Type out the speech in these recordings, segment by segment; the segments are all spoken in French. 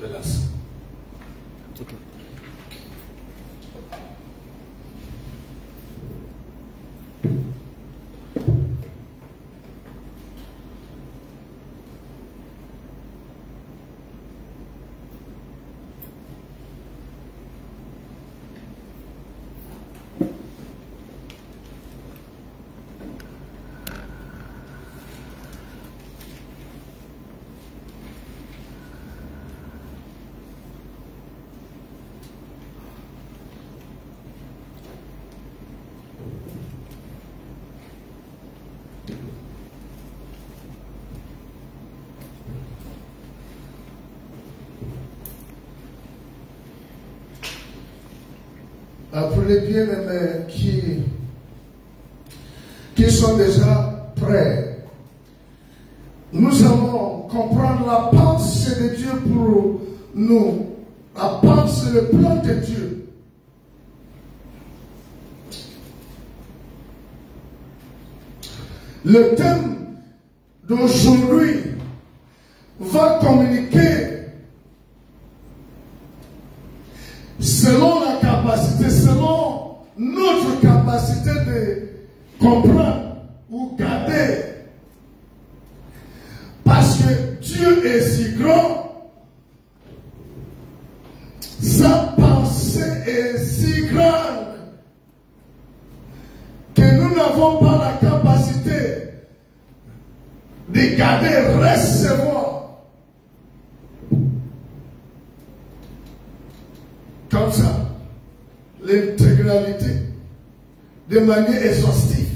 Relax. Okay. Pour les bien-aimés qui sont déjà prêts, nous allons comprendre la pensée de Dieu pour nous, la pensée, le plan de Dieu. Le thème d'aujourd'hui va communiquer selon la capacité, selon notre capacité de comprendre ou garder. Parce que Dieu est si grand, sa pensée est si grande, que nous n'avons pas la capacité de garder, recevoir. Comme ça, l'intégralité, de manière exhaustive.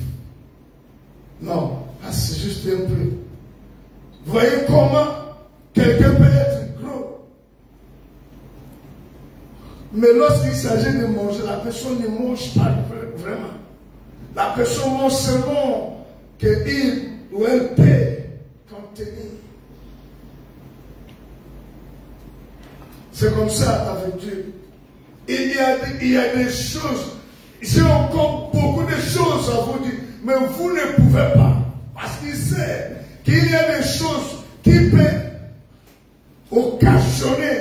Non, c'est juste un peu. Vous voyez comment quelqu'un peut être gros. Mais lorsqu'il s'agit de manger, la personne ne mange pas vraiment. La personne mange selon qu'il ou elle peut contenir. C'est comme ça avec Dieu. Il y a des choses, j'ai encore beaucoup de choses à vous dire, mais vous ne pouvez pas. Parce qu'il sait qu'il y a des choses qui peuvent occasionner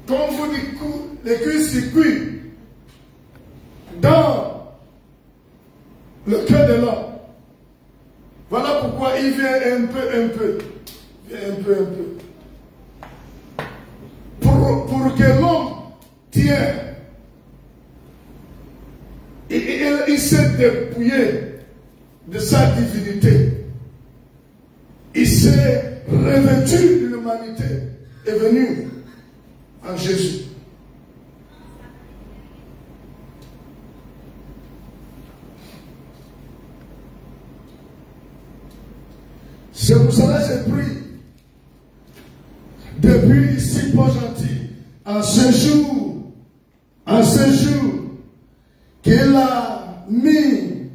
comme vous dites, les cuits-circuits dans le cœur de l'homme. Voilà pourquoi il vient un peu. Pour que l'homme tienne, il s'est dépouillé de sa divinité. Il s'est revêtu de l'humanité et venu en Jésus. C'est pour cela que j'ai pris depuis ici, pas gentil, en ce jour, qu'il a mis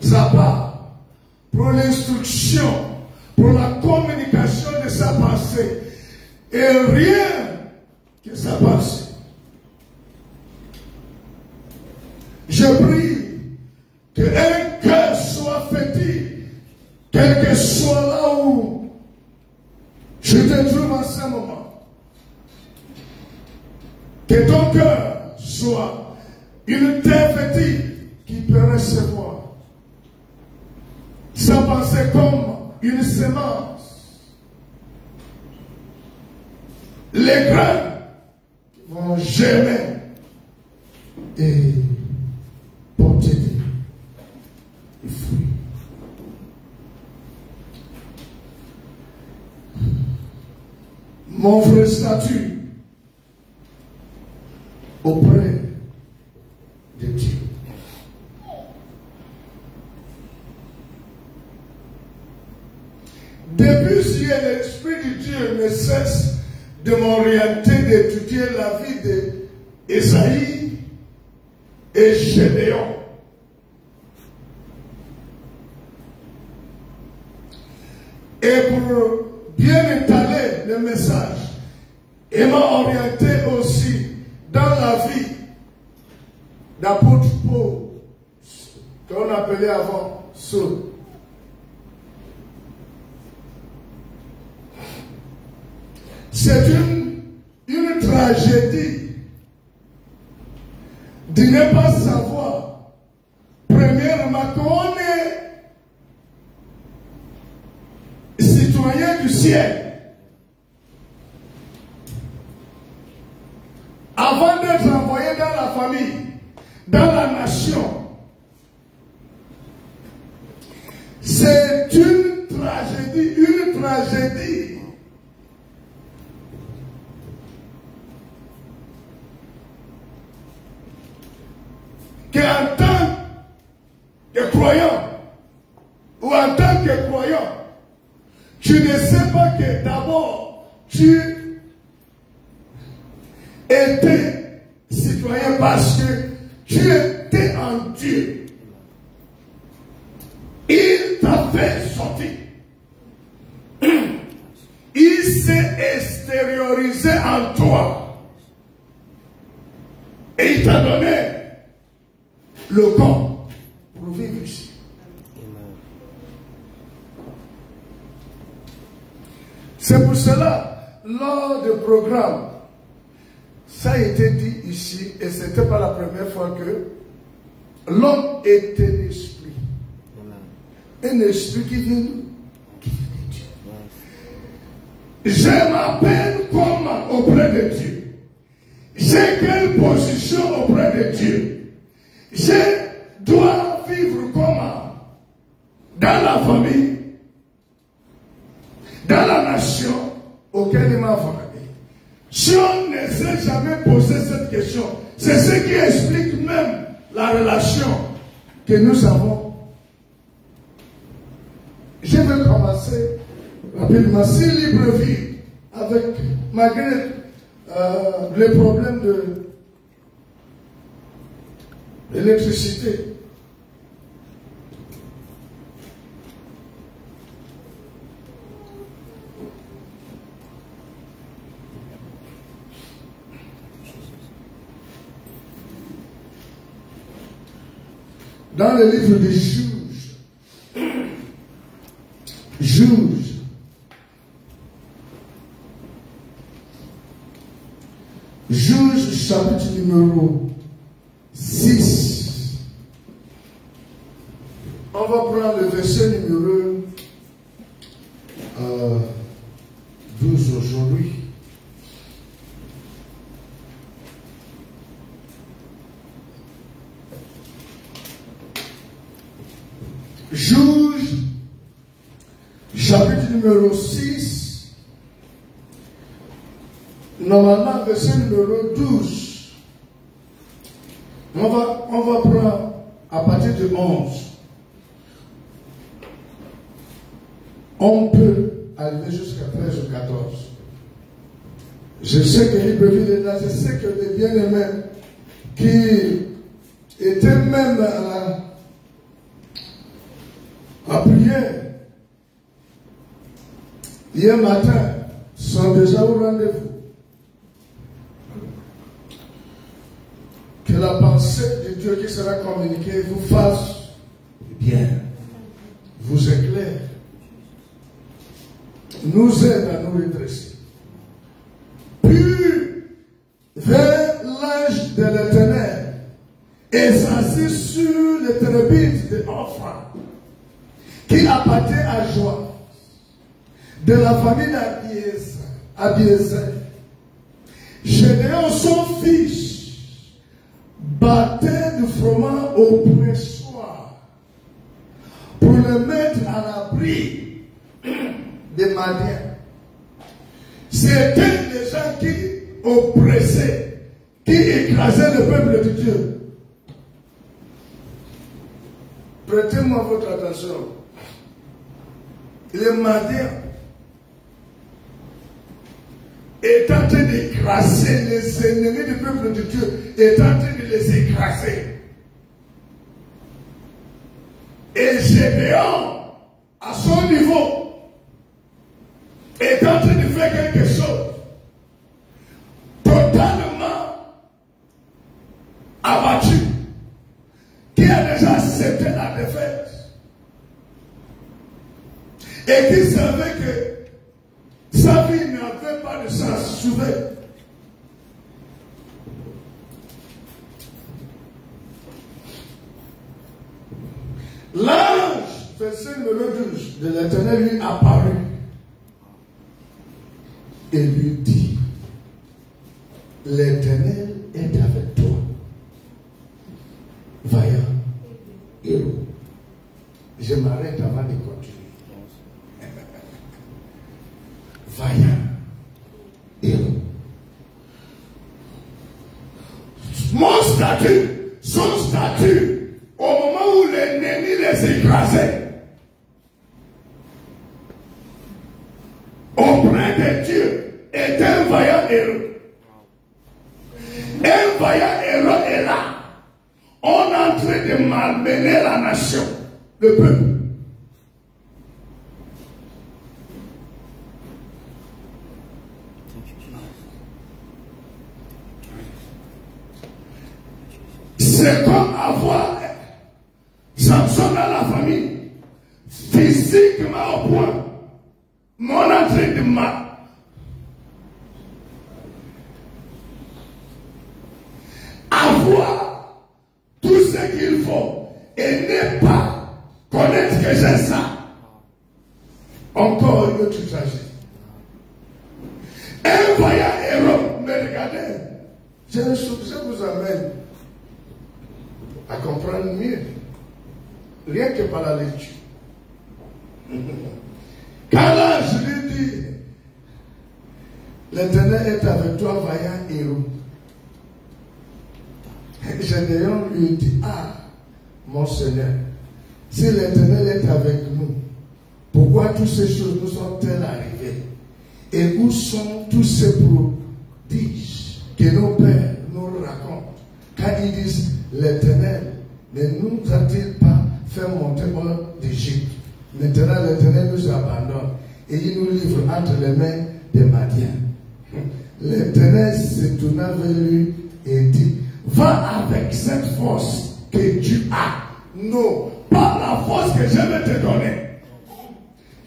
sa part pour l'instruction, pour la communication de sa pensée, et rien que sa pensée. Je prie qu'un cœur soit fétide, quel que soit là où je te trouve en ce moment. Que ton cœur soit une terre fétide qui peut recevoir sa pensée comme une semence. Les graines vont germer et porter des fruits. Mon vrai statut auprès de Dieu. Depuis hier, l'Esprit de Dieu ne cesse de m'orienter, d'étudier la vie d'Ésaïe et Gédéon. Et pour bien étaler le message, il m'a orienté aussi dans la vie d'apôtre Paul, qu'on appelait avant Saul. c'est une tragédie de ne pas savoir, premièrement, qu'on est citoyen du ciel. Avant d'être envoyé dans la famille, dans la nation, c'est une tragédie. Qu'en tant que croyant, ou en tant que croyant, tu ne sais pas que d'abord tu étais citoyen parce que tu étais en Dieu. Il t'a fait sortir. Il s'est extériorisé en toi. Et il t'a donné le corps pour vivre ici. C'est pour cela, lors du programme, ça a été dit ici, et ce n'était pas la première fois que l'homme était l'esprit. Un esprit qui vient de Dieu. Je m'appelle comment auprès de Dieu? J'ai quelle position auprès de Dieu? Je dois vivre comment? Dans la famille, dans la nation auquel il m'a envoyé. Si on ne s'est jamais posé cette question, c'est ce qui explique même la relation que nous avons. Je vais commencer rapidement. Si Libreville, avec, malgré les problèmes de l'électricité, dans le livre des Juges, chapitre numéro 6. On va prendre le verset numéro 12 aujourd'hui. Juges, chapitre numéro 6. Normalement, verset numéro 12. On va prendre à partir de 11. On peut arriver jusqu'à 13 ou 14. Je sais que Libreville est là, je sais que les bien-aimés qui étaient même à prière hier matin sont déjà au rendez-vous. Que la pensée de Dieu qui sera communiquée vous fasse bien, vous éclaire, nous aide à nous redresser. Puis, vers l'ange de l'Éternel et s'assit sur les trébites de Ophra, qui appartient à Joab, de la famille d'Abiézer. Gédéon, son fils, battait du froment au pressoir pour le mettre à l'abri des Madiens. C'était des gens qui oppressaient, qui écrasaient le peuple de Dieu. Prêtez-moi votre attention. Les Madiens est en train d'écraser les ennemis du peuple de Dieu, est en train de les écraser. Et Gédéon, à son niveau, est en train de faire quelque chose totalement abattu, qui a déjà accepté la défaite et qui savait que sa vie n'avait pas ça souvait. L'ange, verset numéro 12, de l'Éternel lui apparut et lui dit, l'Éternel est avec toi, vaillant héros. Je m'arrête avant de continuer. Vaillant héros. Mon statut, son statut, au moment où l'ennemi les écrasait, auprès de Dieu, est un vaillant héros. Un vaillant héros est là. On est en train de malmener la nation, le peuple. C'est comme avoir Samson dans la famille, physiquement au point, mon entrée de mal. Avoir tout ce qu'il faut et ne pas connaître que j'ai ça. Encore une autre tragédie. Un vaillant héros, mais regardez, je vous amène à comprendre mieux, rien que par la lecture. Quand l'ange lui dit, l'Éternel est avec toi, vaillant héros. Gédéon lui dit, ah, mon Seigneur, si l'Éternel est avec nous, pourquoi toutes ces choses nous sont-elles arrivées? Et où sont tous ces prodiges que nos pères nous racontent? Quand ils disent, l'Éternel ne nous a-t-il pas fait monter hors d'Égypte? Maintenant, l'Éternel nous abandonne et il nous livre entre les mains des Madiens. L'Éternel se tourna vers lui et dit, va avec cette force que tu as. Non, pas la force que je vais te donner.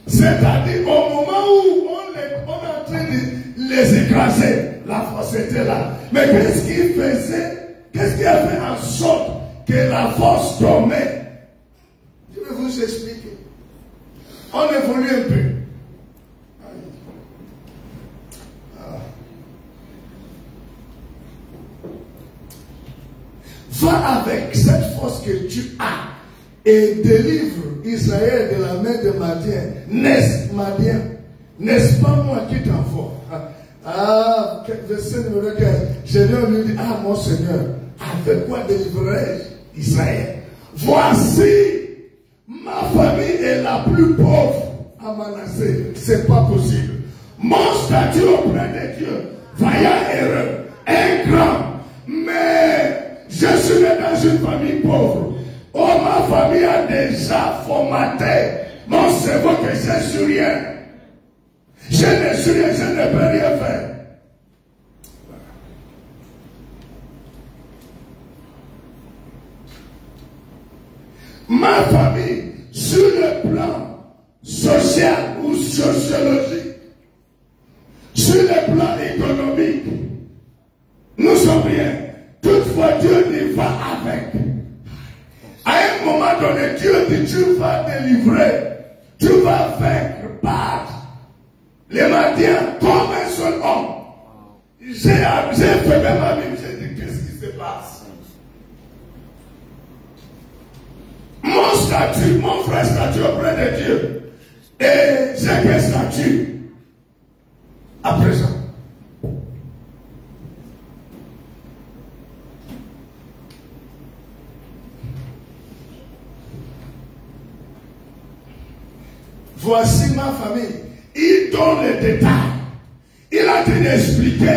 C'est-à-dire, au moment où on est en train de les écraser, la force était là. Mais qu'est-ce qu'il faisait? Qu'est-ce qui a fait en sorte que la force tombait? Je vais vous expliquer. On évolue un peu. Va avec cette force que tu as et délivre Israël de la main de Madian. N'est-ce pas moi qui t'envoie? Ah, verset numéro 15. Gédéon lui dit, ah mon Seigneur, avec quoi délivrerai-je Israël? Voici, ma famille est la plus pauvre à Manassé. C'est pas possible. Mon statut auprès de Dieu, vaillant héros, un grand, mais je suis né dans une famille pauvre. Oh, ma famille a déjà formaté mon cerveau que je ne suis rien. Je ne suis rien, je ne peux rien faire. Ma famille, sur le plan social ou sociologique, sur le plan économique, nous sommes rien. Toutefois, Dieu n'y va avec. À un moment donné, Dieu dit, tu vas délivrer, tu vas vaincre par les Madiens comme un seul homme. J'ai fait même ma Bible, j'ai dit, qu'est-ce qui se passe? Mon statut, mon vrai statut auprès de Dieu. Et j'ai quel statut? À présent. Voici ma famille. Il donne les détails. Il a dit d'expliquer.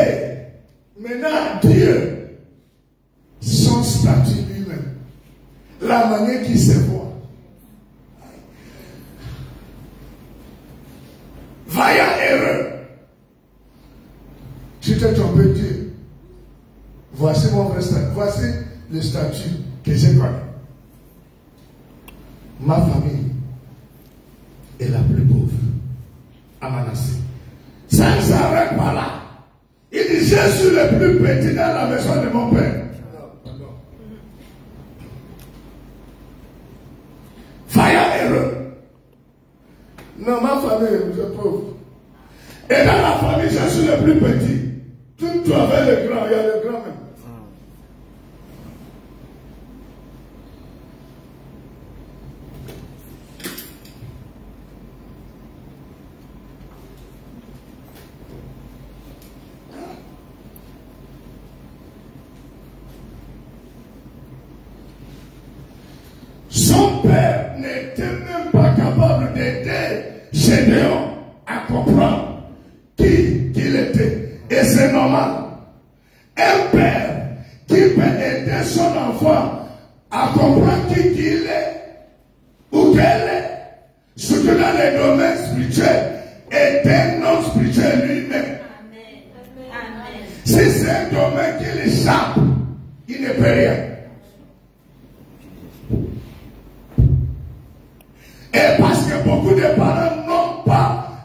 Maintenant, Dieu, son statut lui-même, la manière qu'il se voit. Vaillant héros. Tu t'es trompé, Dieu. Voici mon vrai statut. Voici le statut que j'ai connu. Ma famille est la plus pauvre à Manassé. Ça ne s'arrête pas là. suis le plus petit dans la maison de mon père. Vaillant erreur. Non, ma famille, je suis pauvre. Et dans la famille, je suis le plus petit. Tout avec le grand, il y a le grand même. Son père n'était même pas capable d'aider Gédéon à comprendre qui il était. Et c'est normal. Un père qui peut aider son enfant à comprendre qui il est ou qu'elle est, surtout dans les domaines spirituels, est un homme spirituel lui-même. Si c'est un domaine qui l'échappe, il ne peut rien. Et parce que beaucoup de parents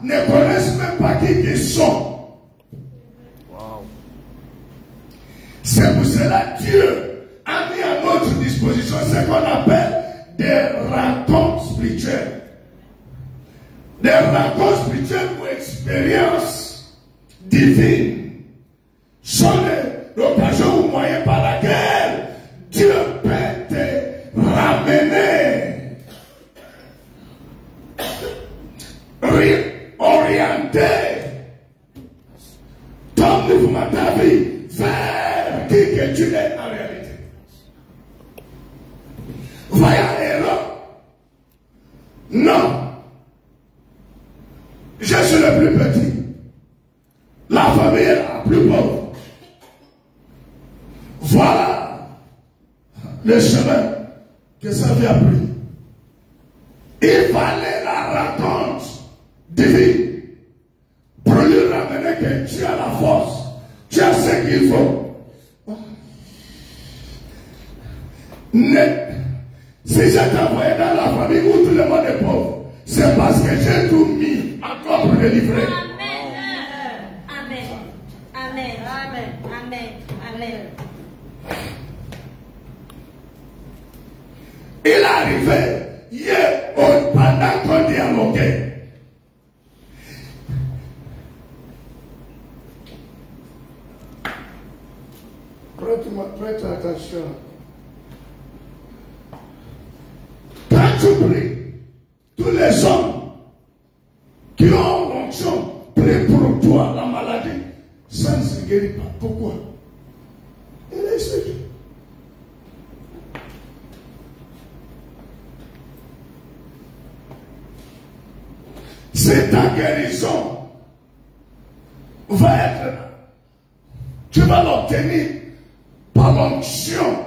ne connaissent même pas qui ils sont. Wow. C'est pour cela que Dieu a mis à notre disposition ce qu'on appelle des rencontres spirituelles. Des rencontres spirituelles ou expériences divines sont l'occasion ou moyen par laquelle Dieu peut te ramener, orienter ton mouvement de ta vie vers qui que tu es en réalité. Vaillant erreur. Non. Je suis le plus petit. La famille est la plus pauvre. Voilà le chemin que ça vient pris. Il fallait la rencontre divine pour lui ramener que tu as la force, tu as ce qu'il faut. Si je t'envoyé dans la famille où tout le monde est pauvre, c'est parce que j'ai tout mis encore pour le livrer. Amen. Amen. Amen. Amen. Amen. Il est arrivé hier pendant qu'on dialoguait. Prête attention. Quand tu pries, tous les hommes qui ont fonction prient pour toi la maladie, ça ne se guérit pas. Pourquoi? Il est ici. C'est ta guérison va être, tu vas l'obtenir par l'onction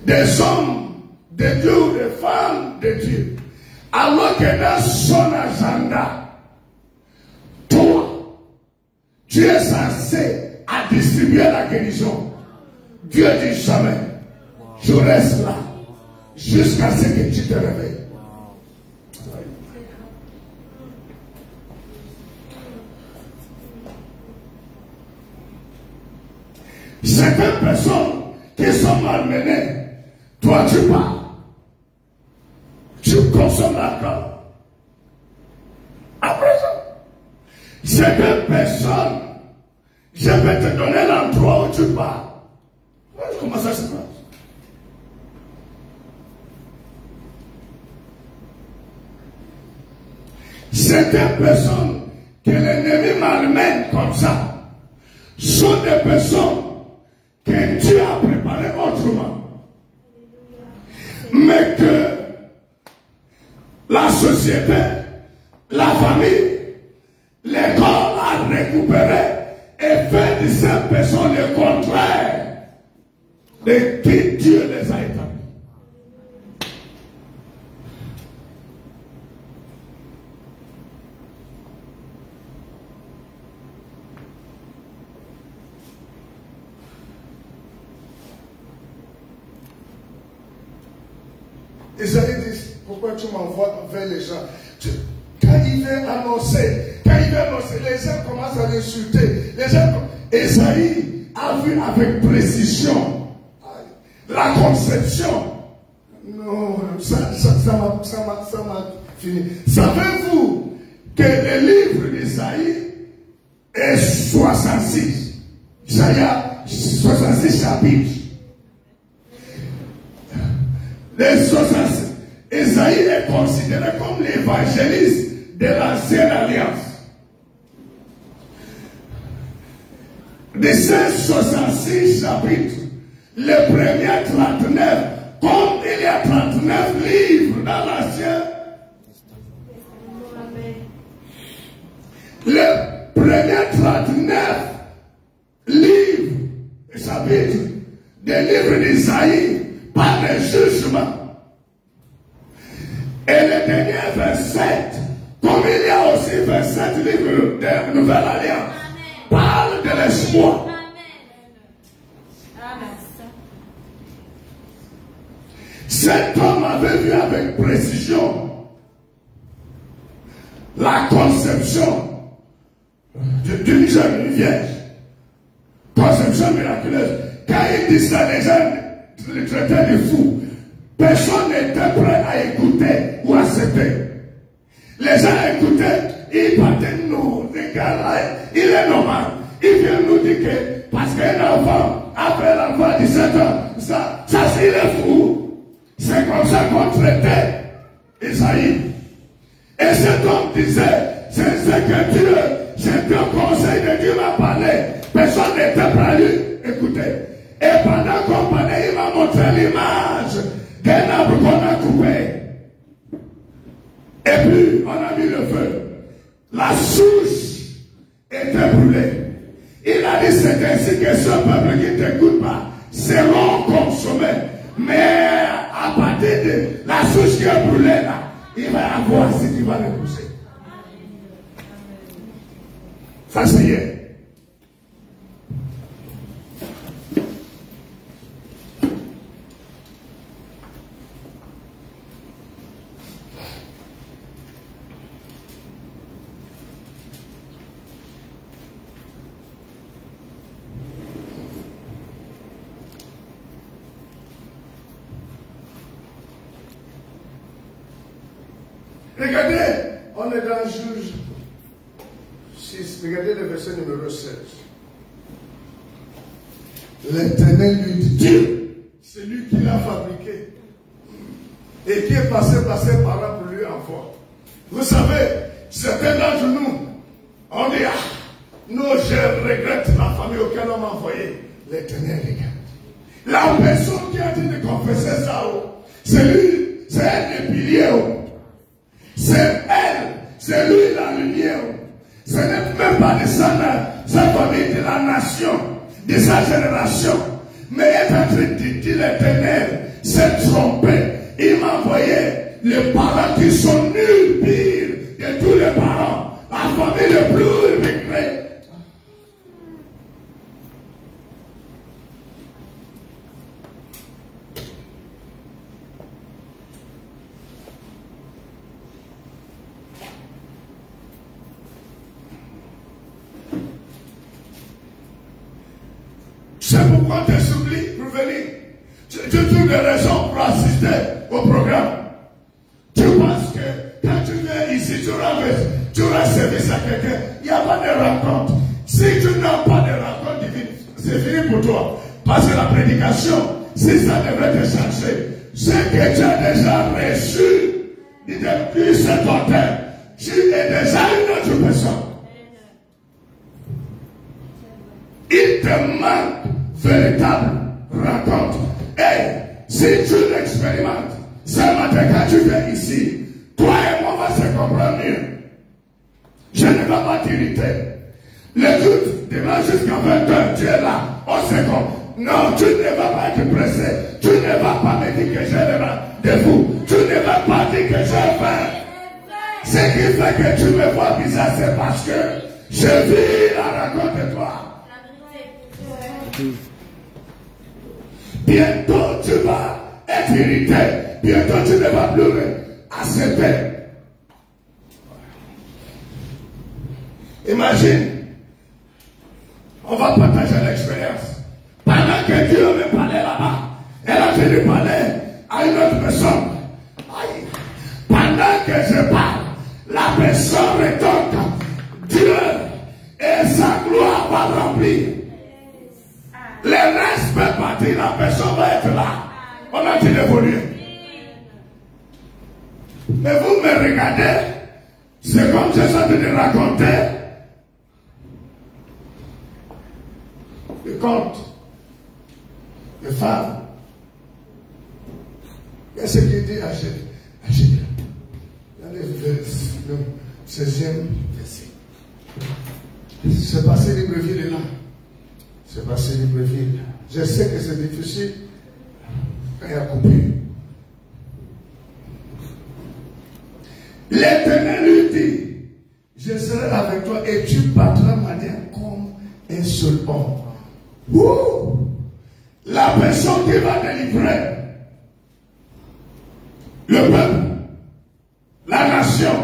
des hommes de Dieu ou des femmes de Dieu. Alors que dans son agenda, toi, tu es censé à distribuer la guérison. Dieu dit jamais, je reste là jusqu'à ce que tu te réveilles. Certaines personnes qui sont malmenées, toi tu pars, tu consommes l'alcool. Après ça, certaines personnes, je vais te donner l'endroit où tu pars. Comment ça se passe? Certaines personnes que l'ennemi malmène comme ça sont des personnes que Dieu a préparées autrement. Mais que la société, la famille, l'école a récupéré et fait de ces personnes le contraire de qui Dieu les a établis. Isaïe dit, pourquoi tu m'envoies vers les gens? Quand il vient annoncer quand il vient lancer, les gens commencent à l'insulter. Esaïe a vu avec précision la conception. Non, ça m'a fini. Savez-vous que le livre d'Esaïe est 66? Isaïe 66 chapitres. Les 66. Esaïe est considéré comme l'évangéliste de l'ancienne alliance. De ces 66 chapitres, le premier 39, comme il y a 39 livres dans l'ancien, le premier 39 livres, chapitres, des livres d'Isaïe, par le jugement. Et le dernier verset, comme il y a aussi 27 livres de la Nouvelle Alliance, parle de l'espoir. Cet homme avait vu avec précision la conception d'une jeune vierge. Conception miraculeuse. Quand il dit ça, les gens le traitaient de fou. Personne n'était prêt à écouter ou à accepter. Les gens écoutaient, ils partaient, nous, les gars là, il est normal. Il vient nous dire que parce qu'un enfant, après l'enfant de 17 ans, ça c'est le fou. C'est comme ça qu'on traitait Esaïe. Et cet homme disait, c'est que Dieu, c'est un conseil de Dieu m'a parlé. Personne n'était prêt à lui écouter. Et pendant qu'on parlait, il m'a montré l'image d'un arbre qu'on a coupé. Et puis, on a mis le feu. La souche était brûlée. Il a dit, c'est ainsi que ce peuple qui ne t'écoute pas seront consommés. Mais à partir de la souche qui est brûlée là, il va avoir ce qui va le pousser. Ça c'est hier. Regardez, on est dans Juge 6, regardez le verset numéro 16. L'Éternel lui dit, Dieu, c'est lui qui l'a fabriqué et qui est passé par ses parents pour lui enfant. Vous savez, certains d'entre nous, on dit, non, je regrette la famille auquel on m'a envoyé. L'Éternel regarde. La personne qui a dit de confesser ça, c'est lui, c'est elle le pilier. C'est elle, c'est lui la lumière. Ce n'est même pas de sa famille, de la nation, de sa génération. Mais elle est en train de dire l'Éternel s'est trompé. Il m'a envoyé les parents qui sont nuls, pires de tous les parents. La famille le plus régrée. C'est pourquoi tu s'oublies pour venir. Tu trouves des raisons pour assister au programme. Tu penses que quand tu viens ici, tu auras service à quelqu'un. Il n'y a pas de rencontre. Si tu n'as pas de rencontre divine, c'est fini pour toi. Parce que la prédication, si ça devrait te changer, c'est que tu as déjà reçu depuis cet autel. Tu es déjà une autre personne. Il te manque véritable rencontre. Et si tu l'expérimentes, ce matin quand tu viens ici, toi et moi on va se comprendre mieux. Je ne vais pas t'irriter. L'écoute, demain jusqu'à 20h, tu es là, on se comprend. Non, tu ne vas pas être pressé. Tu ne vas pas me dire que j'ai de vous. Tu ne vas pas dire que j'ai faim. Ce qui fait que tu me vois bizarre, c'est parce que je vis la rencontre de toi. Bientôt tu vas être irrité. Bientôt tu ne vas plus accepter. Imagine, on va partager l'expérience. Pendant que Dieu me parlait là-bas, elle a fait de parler à une autre personne. Aïe. Pendant que je parle, la personne retombe. Dieu et sa gloire va remplir. Le reste peut partir, la personne va être là. On a dit d'évoluer. Mais vous me regardez, c'est comme je suis en train de raconter le conte de femmes. Qu'est-ce qu'il dit à Jésus? Dans le 16e verset. C'est passé Libreville là. C'est passé Libreville. Je sais que c'est difficile quand il y a coupé. L'Éternel lui dit, je serai avec toi et tu battras ma main comme un seul homme. Ouh! La personne qui va délivrer le peuple, la nation,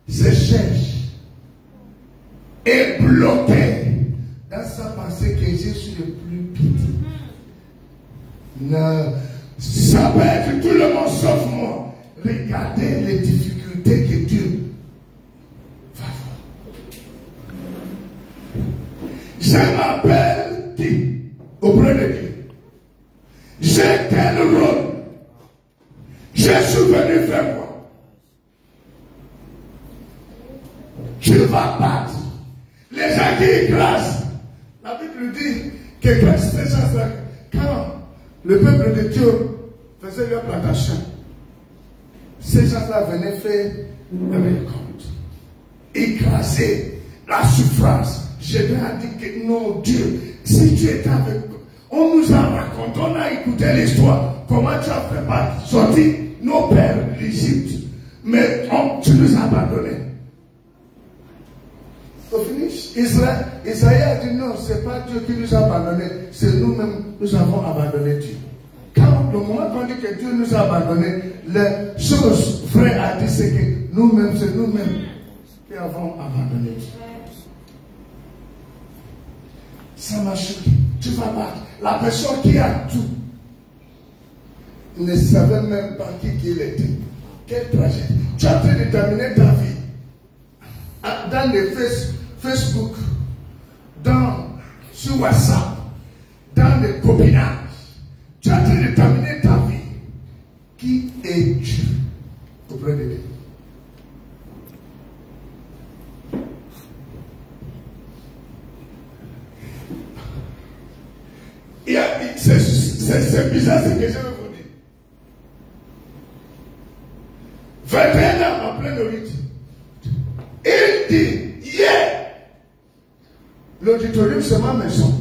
se cherche et bloqué dans sa pensée que je suis le plus petit. Non, ça peut être tout le monde sauf moi. Regardez les difficultés que Dieu va faire. Je m'appelle qui auprès de Dieu. J'ai quel rôle? Je suis venu faire quoi? Tu vas battre les gens qui écrasent. La Bible dit que quand le peuple de Dieu faisait leur plantation, ces gens-là venaient faire le récolte, écraser la souffrance. Je leur ai dit que non, Dieu, si tu étais avec nous, on nous a raconté, on a écouté l'histoire, comment tu as fait sortir nos pères d'Égypte, mais tu nous as abandonnés. Au finish, Isaïe a dit non, ce n'est pas Dieu qui nous a abandonnés, c'est nous-mêmes, nous avons abandonné Dieu. Quand le moment qu'on dit que Dieu nous a abandonnés, les choses vraies à dire, c'est que nous-mêmes, c'est nous-mêmes qui avons abandonné Dieu. Ça marche. Tu vas battre. La personne qui a tout ne savait même pas qui il était. Quelle tragédie. Tu es en train de terminer ta vie dans les Facebook, sur WhatsApp, dans les copinages. Tu es en train de terminer ta vie. Qui es-tu auprès de Dieu? C'est bizarre ce que je vais vous dire. 21 ans en plein orite. Il dit, yeah! L'auditorium c'est ma maison.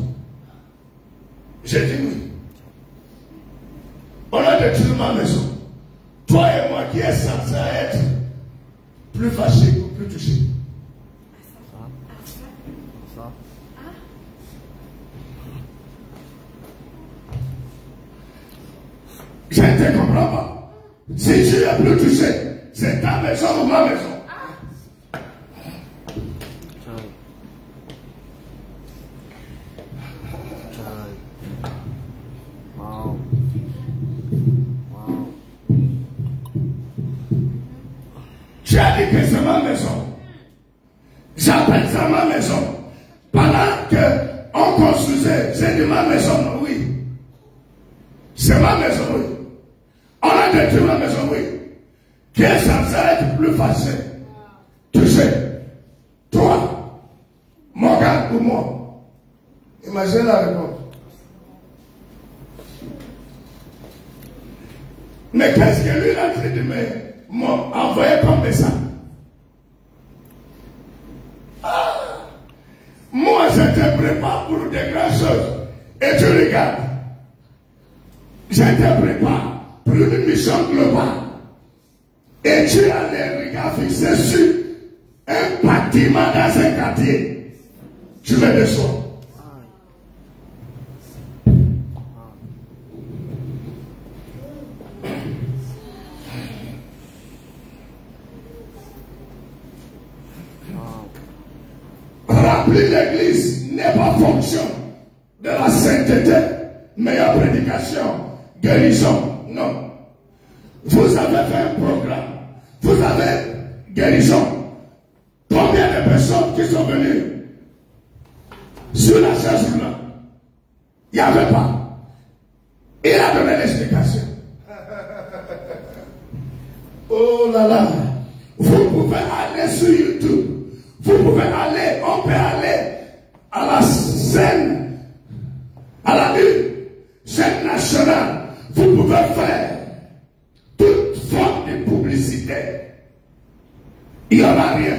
J'ai dit oui. On a détruit ma maison. Toi et moi qui est censé être plus fâché ou plus touché. Je ne te comprends pas. Si tu es plus touché, c'est ta maison ou ma maison. Tu as dit que c'est ma maison. J'appelle ça ma maison. Pendant qu'on construisait, j'ai dit ma maison, oui. C'est ma maison, oui. On a détruit ma maison, oui. Qui est censé être plus facile? Tu sais, toi, Morgan ou moi. Imagine la réponse. Mais qu'est-ce que lui a dit de m'envoyer comme message? Ah, moi, je te prépare pour des grandes choses. Et tu regardes. Je te prépare pour une mission globale. Et tu as les regards fixés sur un bâtiment dans un quartier. Tu le déçois. plus l'église n'est pas fonction de la sainteté, meilleure prédication, guérison. Non. Vous avez fait un programme. Vous avez guérison. Combien de personnes qui sont venues sur la chaise roulante? Il n'y avait pas. Il a donné l'explication. Oh là là. Vous pouvez aller sur YouTube. Vous pouvez aller, on peut aller à la scène, à la scène nationale. Vous pouvez faire toute forme de publicité. Il n'y en a rien.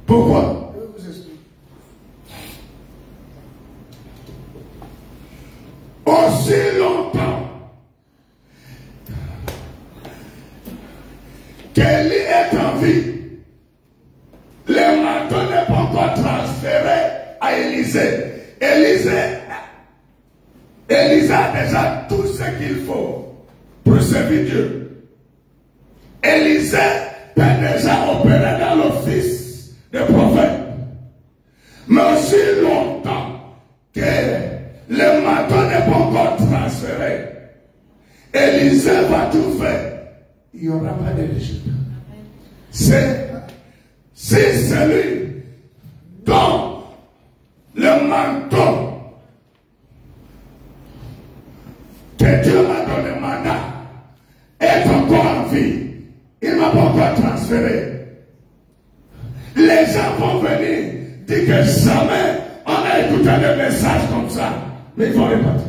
Pourquoi? Je vous explique. Aussi longtemps qu'Élie est en vie, le manteau n'est pas encore transféré à Élisée. Élisée a déjà tout ce qu'il faut pour servir Dieu. Élisée peut déjà opérer dans l'office de prophète. Mais aussi longtemps que le manteau n'est pas encore transféré, Élisée va tout faire. Il n'y aura pas de résultat. C'est celui dont le manteau que Dieu m'a donné mandat est encore en vie. Il ne m'a pas encore transféré. Les gens vont venir dire que jamais on a écouté des messages comme ça. Mais ils vont répéter.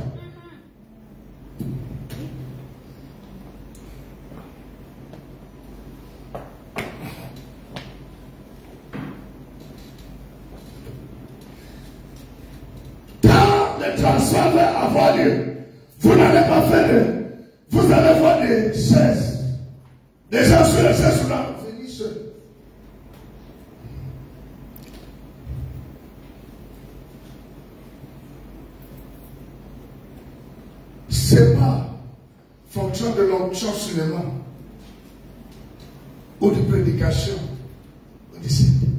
Le transfert va avoir lieu. Vous n'allez pas faire vous allez voir des chaises. Des gens sur les chaises là, venez seuls. C'est pas fonction de l'onction seulement ou de prédication ou de discipline.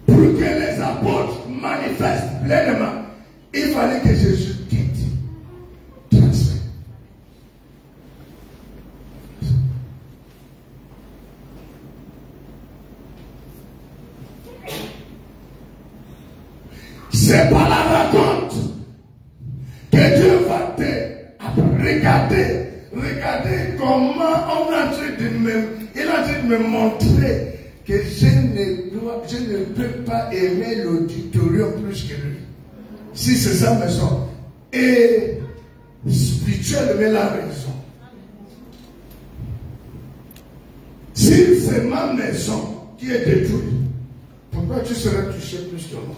Pour que les apôtres manifestent pleinement, il fallait que Jésus quitte. Transfert. C'est pas la raconte que Dieu va te regarder. Regardez comment on a il a dit de me montrer que je ne peux pas aimer l'auditorium plus que lui. Si c'est sa maison. Et spirituellement, il a raison. Si c'est ma maison qui est détruite, pourquoi tu serais touché plus que moi?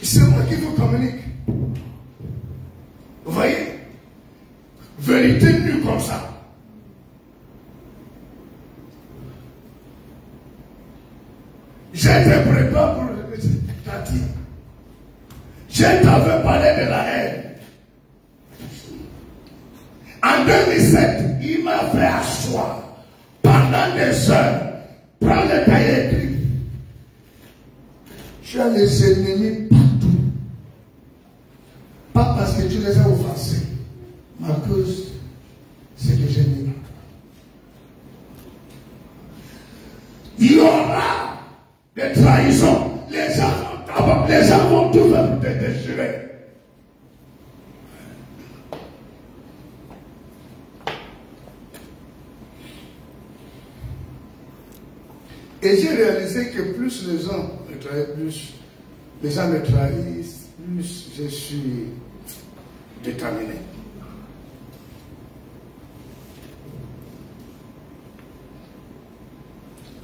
C'est moi qui vous communique. Vous voyez? Vérité nue comme ça. J'étais préparé pour le dire. Je t'avais parlé de la haine. En 2007, il m'a fait asseoir pendant des heures, prendre le cahier écrit. Tu as les ennemis partout. Pas parce que tu les as offensés, mais à cause c'est que j'ai mis. Il y aura des trahisons. Les gens vont tout faire pour te déchirer. Et j'ai réalisé que plus les gens me trahissent, plus les gens me trahissent, plus je suis déterminé.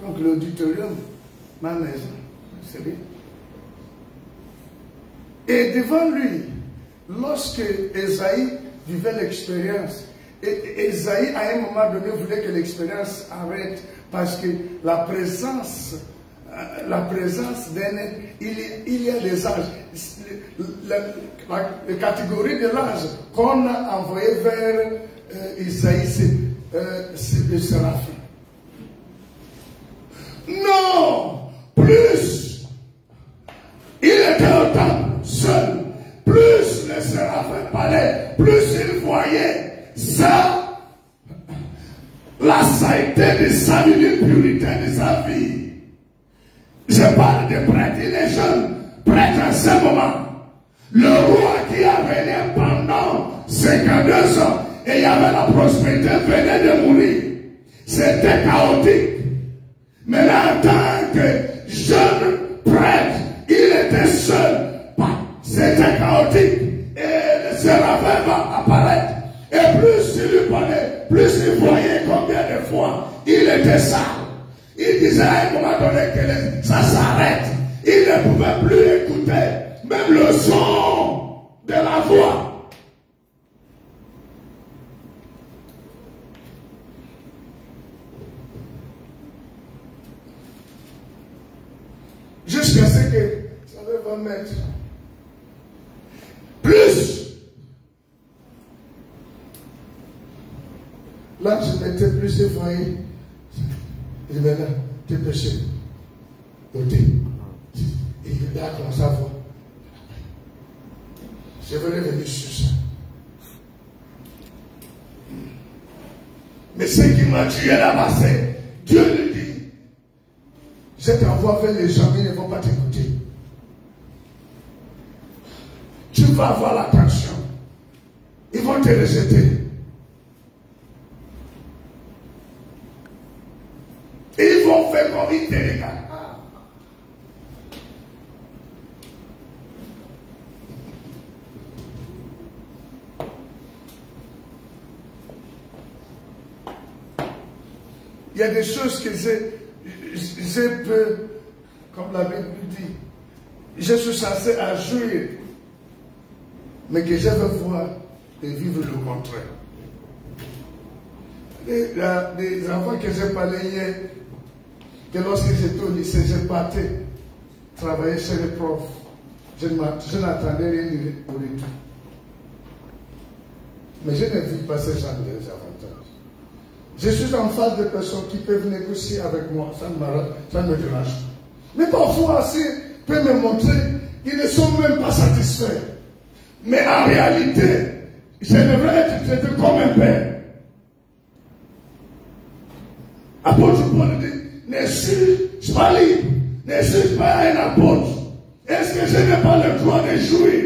Donc l'auditorium, ma maison, c'est bien. Et devant lui, lorsque Esaïe vivait l'expérience, et Esaïe à un moment donné voulait que l'expérience arrête parce que la présence d'un être, il y a des âges. La catégorie de l'âge qu'on a envoyé vers Isaïe, c'est c'est le séraphim. Non, plus il était au temple seul, plus le séraphim parlait, plus il voyait ça, la sainteté de sa vie, l'impunité de sa vie. Je parle de prêtre, il est jeune, prêtre à ce moment. Le roi qui a régné pendant 52 ans, et il y avait la prospérité, venait de mourir. C'était chaotique. Mais là, en tant que jeune prêtre, il était seul. C'était chaotique. Et le séraphin va apparaître. Et plus il lui parlait, plus il voyait combien de fois il était sale. Il disait à un moment donné que ça s'arrête. Il ne pouvait plus écouter même le son de la voix. Jusqu'à ce que ça va mettre plus. Là, je mettais plus de foyers. Il dit, là, t'es péché. Côté. Et il a commencé à voir. Je venais venir sur ça. Mais ce qui m'a tué là-bas, c'est Dieu lui dit, je t'envoie vers les gens, ils ne vont pas t'écouter. Tu vas avoir l'attention. Ils vont te rejeter. Et ils vont faire comme ils te regardent. Il y a des choses que j'ai peu, comme la Bible dit, je suis censé à jouir, mais que je veux voir et vivre le contraire. Les enfants que j'ai parlé hier, que lorsque j'étais au lycée, j'ai parti travailler chez les profs. Je n'attendais rien au retour. Mais je ne vis pas ce genre d'avantages. Je suis en face de personnes qui peuvent négocier avec moi, ça ne me dérange pas. Mais parfois, aussi, peuvent me montrer qu'ils ne sont même pas satisfaits. Mais en réalité, je devrais être traité comme un père. Apôtre Paul dit, ne suis-je pas libre, ne suis-je pas un apôtre? Est-ce que je n'ai pas le droit de jouir?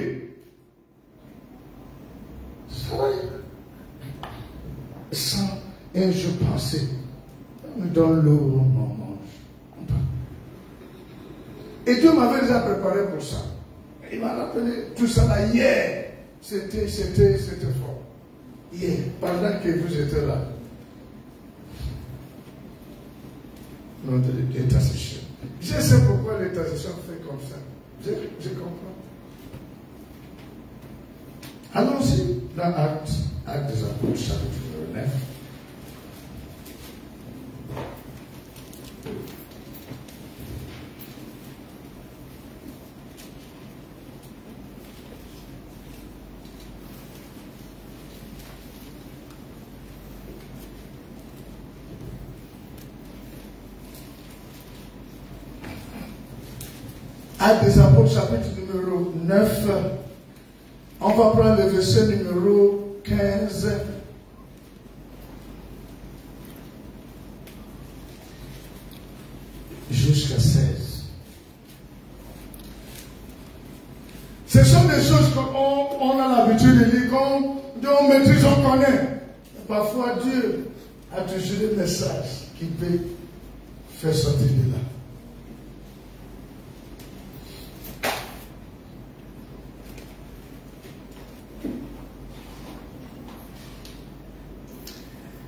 Sans un jour passé, dans l'eau, on mange. Et Dieu m'avait déjà préparé pour ça. Il m'a rappelé tout ça là hier. C'était fort. Hier, pendant que vous étiez là. Notre intercession. Je sais pourquoi l'intercession fait comme ça. Je comprends. Allons-y dans Actes des Apôtres, chapitre 9. Actes des Apôtres, chapitre numéro 9. On va prendre le verset numéro 15. Jusqu'à 16. Ce sont des choses qu'on a l'habitude de lire, qu'on maîtrise, on connaît. Parfois, Dieu a toujours des messages qui peuvent faire sortir de là.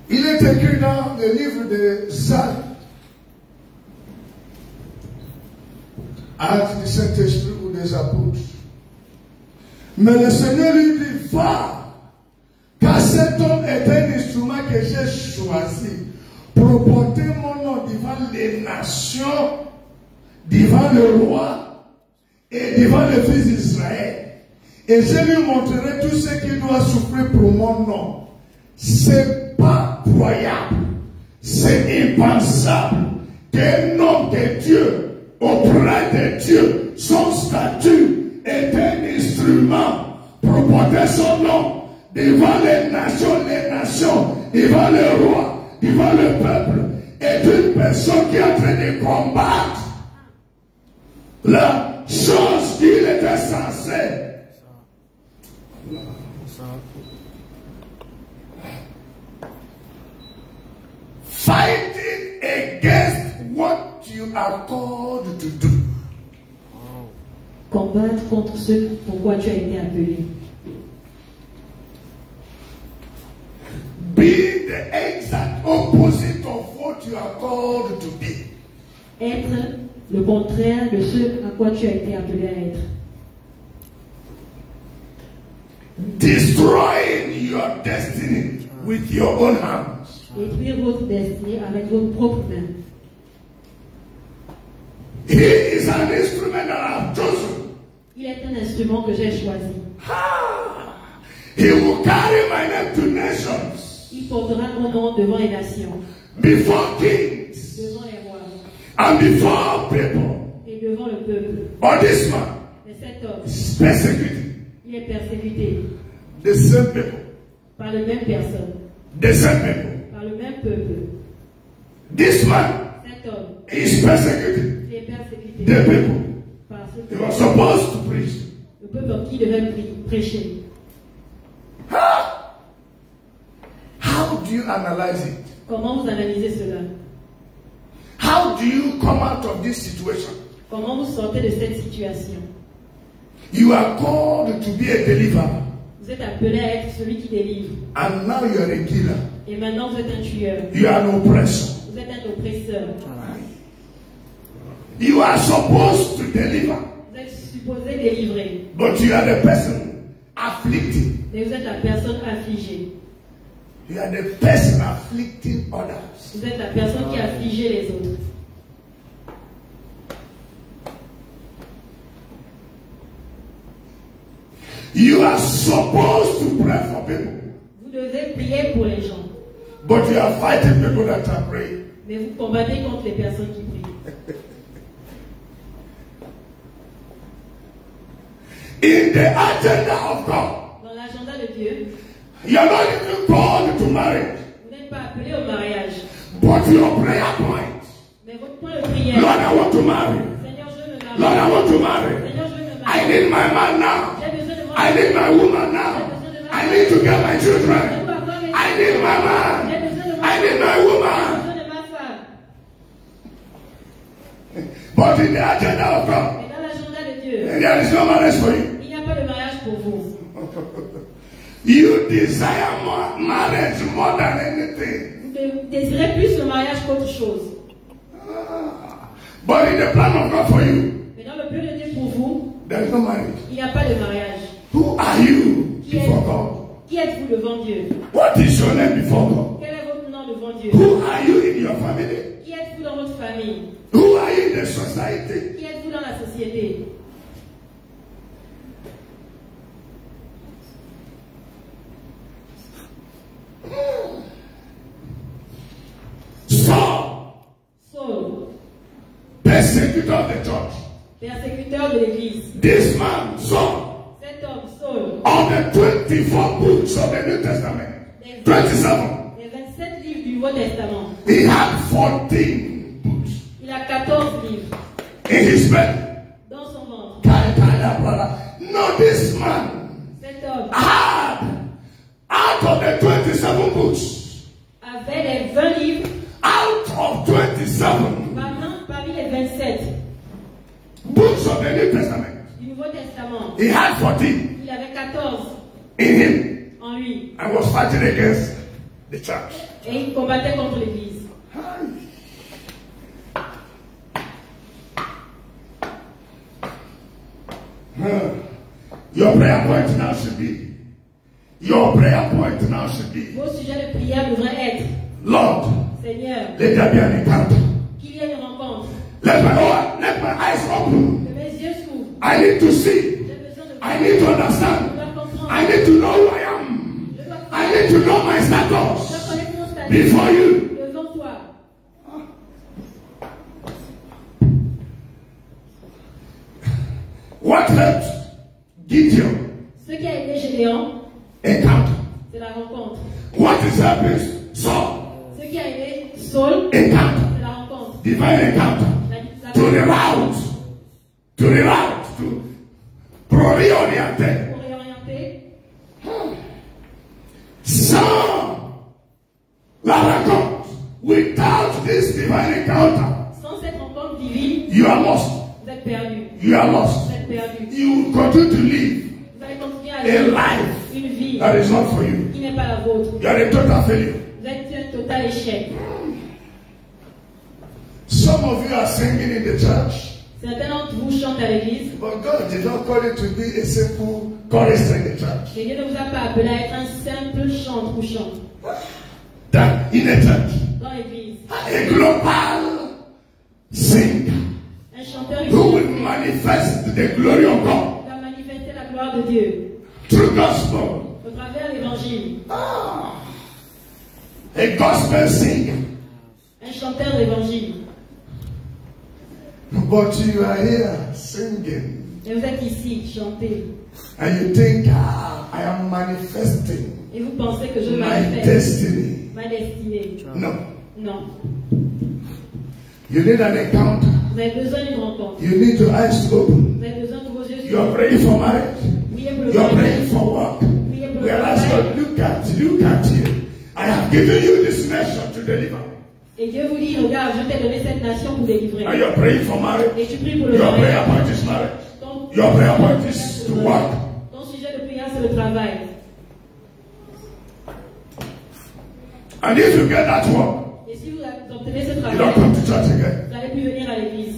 Il est écrit dans le livre de Actes, Actes du Saint-Esprit ou des Apôtres. Mais le Seigneur lui dit, va, car cet homme est un instrument que j'ai choisi pour porter mon nom devant les nations, devant le roi et devant le fils d'Israël. Et je lui montrerai tout ce qu'il doit souffrir pour mon nom. C'est pas croyable. C'est impensable qu'un homme de Dieu, auprès de Dieu, son statut est un instrument pour porter son nom devant les nations, devant le roi, devant le peuple, est une personne qui est en train de combattre la chose qu'il était censé. Fighting against what you are called to do. Combattre contre ce pourquoi tu as été appelé. Be the exact opposite of what you are called to be. Être le contraire de ce à quoi tu as été appelé à être. Destroying your destiny with your own hands. Détruire votre destinée avec votre propre main. He is an instrument that I have chosen. Il est un instrument que j'ai choisi. He will carry my name to nations. Il portera mon nom devant les nations, Before kings. devant les rois And before people. et devant le peuple. But this man Mais cet homme, is persecuted. il est persécuté The same people. par les mêmes personnes, The same people. par le même peuple. This man Cet homme, is persecuted. il est persécuté The people. par ceux He was supposed to preach. le peuple qui devait prêcher. How do you analyze it? Comment vous analysez cela? How do you come out of this situation? Comment vous sortez de cette situation? You are called to be a deliverer. Vous êtes appelé à être celui qui délivre. And now you are a killer. Et maintenant vous êtes un tueur. You are an oppressor. Vous êtes un oppresseur. You are supposed to deliver. Vous êtes supposé délivrer. But you are the person afflicting. Mais vous êtes la personne affligée. You are the person afflicting others. Vous êtes la personne qui a affligé les autres. You are supposed to pray for people. Vous devez prier pour les gens. But you are fighting people that are praying. Mais vous combattez contre les personnes qui prient. In the agenda of God, Dans l'agenda de Dieu, you are not even called to marriage. vous n'êtes pas appelé au mariage. But your prayer point, Mais votre point de prière, Lord, I want to marry. Seigneur, je veux me marier. Lord, I want to marry. Seigneur, je veux me I marier. need my man now. J'ai besoin de moi. I need my woman now. I need to get my children. I need my man. I need my J'ai woman. besoin de ma femme. But in the agenda of God, Et dans l'agenda de Dieu, there is no marriage for you. il n'y a pas de mariage pour vous. You desire more marriage more than anything. Vous désirez plus le mariage qu'autre chose. But in the plan of God for you, Mais dans le plan de Dieu pour vous, there is no marriage. il n'y a pas de mariage. Who are you before God? Qui êtes-vous devant Dieu? What is your name before God? Quel est votre nom devant Dieu? Who are you in your family? Qui êtes-vous dans votre famille? Who are you in the society? Qui êtes-vous dans la société? Saul, Persecutor of the church. persécuteur de l'Église. This man, Saul, Cet homme, Saul, of the 24 books of the New Testament, 27, les 27 livres du Nouveau Testament. he had 14 books Il a 14 livres in his bed. dans son ventre. No, this man Cet homme had, out of the 27 books, avait les 20 livres out of 27 parmi les 27 books of the New Testament, du Nouveau Testament. he had 14 Il avait 14 in him en lui. and was fighting against the church. Et il combattait contre l'Église. Your prayer point now should be. Your prayer point now should be. Vos sujets de prière devraient être: Lord, Seigneur, let there be an encounter. qu'il y ait une rencontre. Let my eyes open. Que mes yeux s'ouvrent. I need to see. J'ai besoin de I need to understand. Je dois comprendre. I need to know who I am. Je dois I need to know my Je dois status. connaître mon before you. devant toi. What helped Gideon Ce qui a aidé Gédéon, encounter? c'est la rencontre. What is helping Saul Ce qui a aidé Saul, encounter? c'est la rencontre. Divine encounter. To reroute. To reroute. To réorienter. Pour réorienter. Sans la rencontre, without this divine encounter, Sans cette rencontre divine, you are lost. vous êtes perdu. You are lost. Vous êtes perdu. You continue to live Vous allez continuer à a vivre life une vie that is not for you. qui n'est pas la vôtre. You are a total failure. Vous êtes un total échec. Some of you are singing in the church, Certains d'entre vous chantent à l'église. but God did not call you to be a simple chorister in the church. Et Dieu ne vous a pas appelé à être un simple chantre ou chante That in a church, dans l'église. a global singer Un chanteur who will qui manifest the glory of God va manifester la gloire de Dieu through gospel. au travers l'évangile. A gospel singer. Un chanteur d'évangile. But you are here singing, Et vous êtes ici, chantez. and you think, I am manifesting Et vous pensez que je my manifeste destiny. ma destinée. No. Non. You need an encounter. Vous avez besoin d'une rencontre. You need your eyes to open. Vous avez besoin que vos yeux You are praying for marriage. Priez pour le You are travail. praying for work. Priez pour We le are asking, travail. look at you. I have given you this nation to deliver. Et Dieu vous dit, regarde, je t'ai donné cette nation pour délivrer. And you are praying for marriage. Et tu pries pour le Your prayer travail. point is marriage. Ton- Your prayer point is to work. Ton sujet de prière, c'est le travail. And if you get that work, Et si vous obtenez ce you travail, don't come to church again. vous n'allez plus venir à l'église.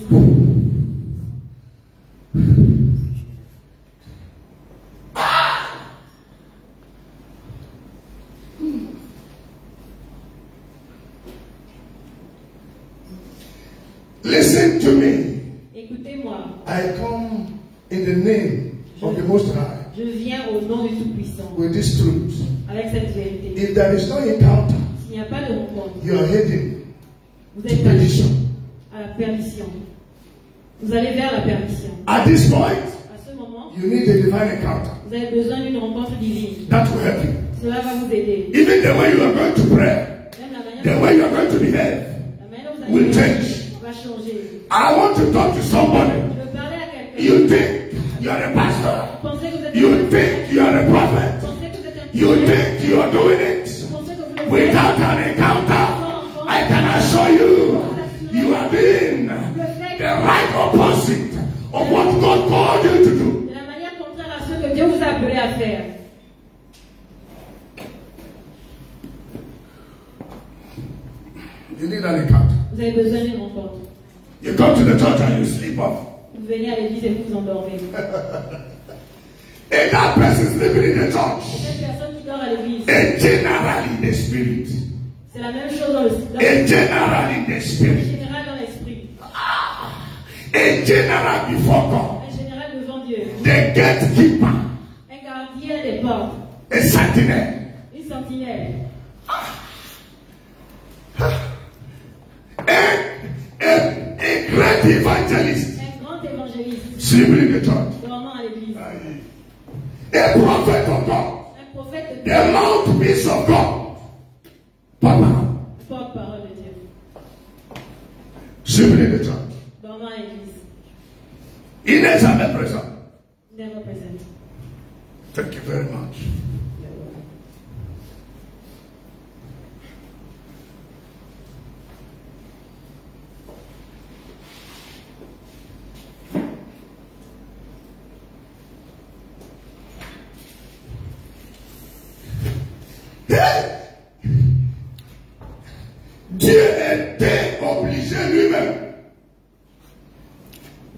Listen to me. Écoutez-moi, I come in the name of the Most High je viens au nom du Tout-Puissant with this truth. avec cette vérité. If there is no encounter, S'il n'y a pas de rencontre, you are heading vous to êtes perdition. à la perdition. Vous allez vers la perdition. At this point, À ce moment, you need a divine encounter vous avez besoin d'une rencontre divine. that will help you. Cela va vous aider. Even the way you are going to pray, Même la manière the way you are going to behave. la manière dont vous will allez change. va changer. I want to talk to somebody. Je veux parler à quelqu'un. You think you are a pastor. Vous pensez que vous êtes You un think you are a prophet. Vous pensez que vous êtes un You prophète. think you are doing it. Vous pensez que vous le faites. Without an encounter, I can assure you, you are doing the right opposite of what God called you to do. De la manière contraire à ce que Dieu vous a appelé à faire. You need an encounter. Vous avez besoin d'une rencontre. You come to the church and you sleep off. Vous venez à l'église et vous vous endormez. And that person sleeping in the church. Cette personne qui dort à l'église, And generally in the spirit. c'est la même chose dans le And generally in the en spirit. général dans l'esprit. And generally before God. En général devant Dieu. The gatekeeper. Un gardien des portes. A sentinel. Une sentinelle. A great evangelist. Un grand évangéliste. Sleeping in the church. Dormant à l'église. A prophet of God. Un prophète de The Dieu. mouthpiece of God. Papa. Porte-parole de Dieu. Sleeping in the church. Dormant à l'église. Il n'est jamais présent. Never present. Thank you very much. Dieu était obligé lui-même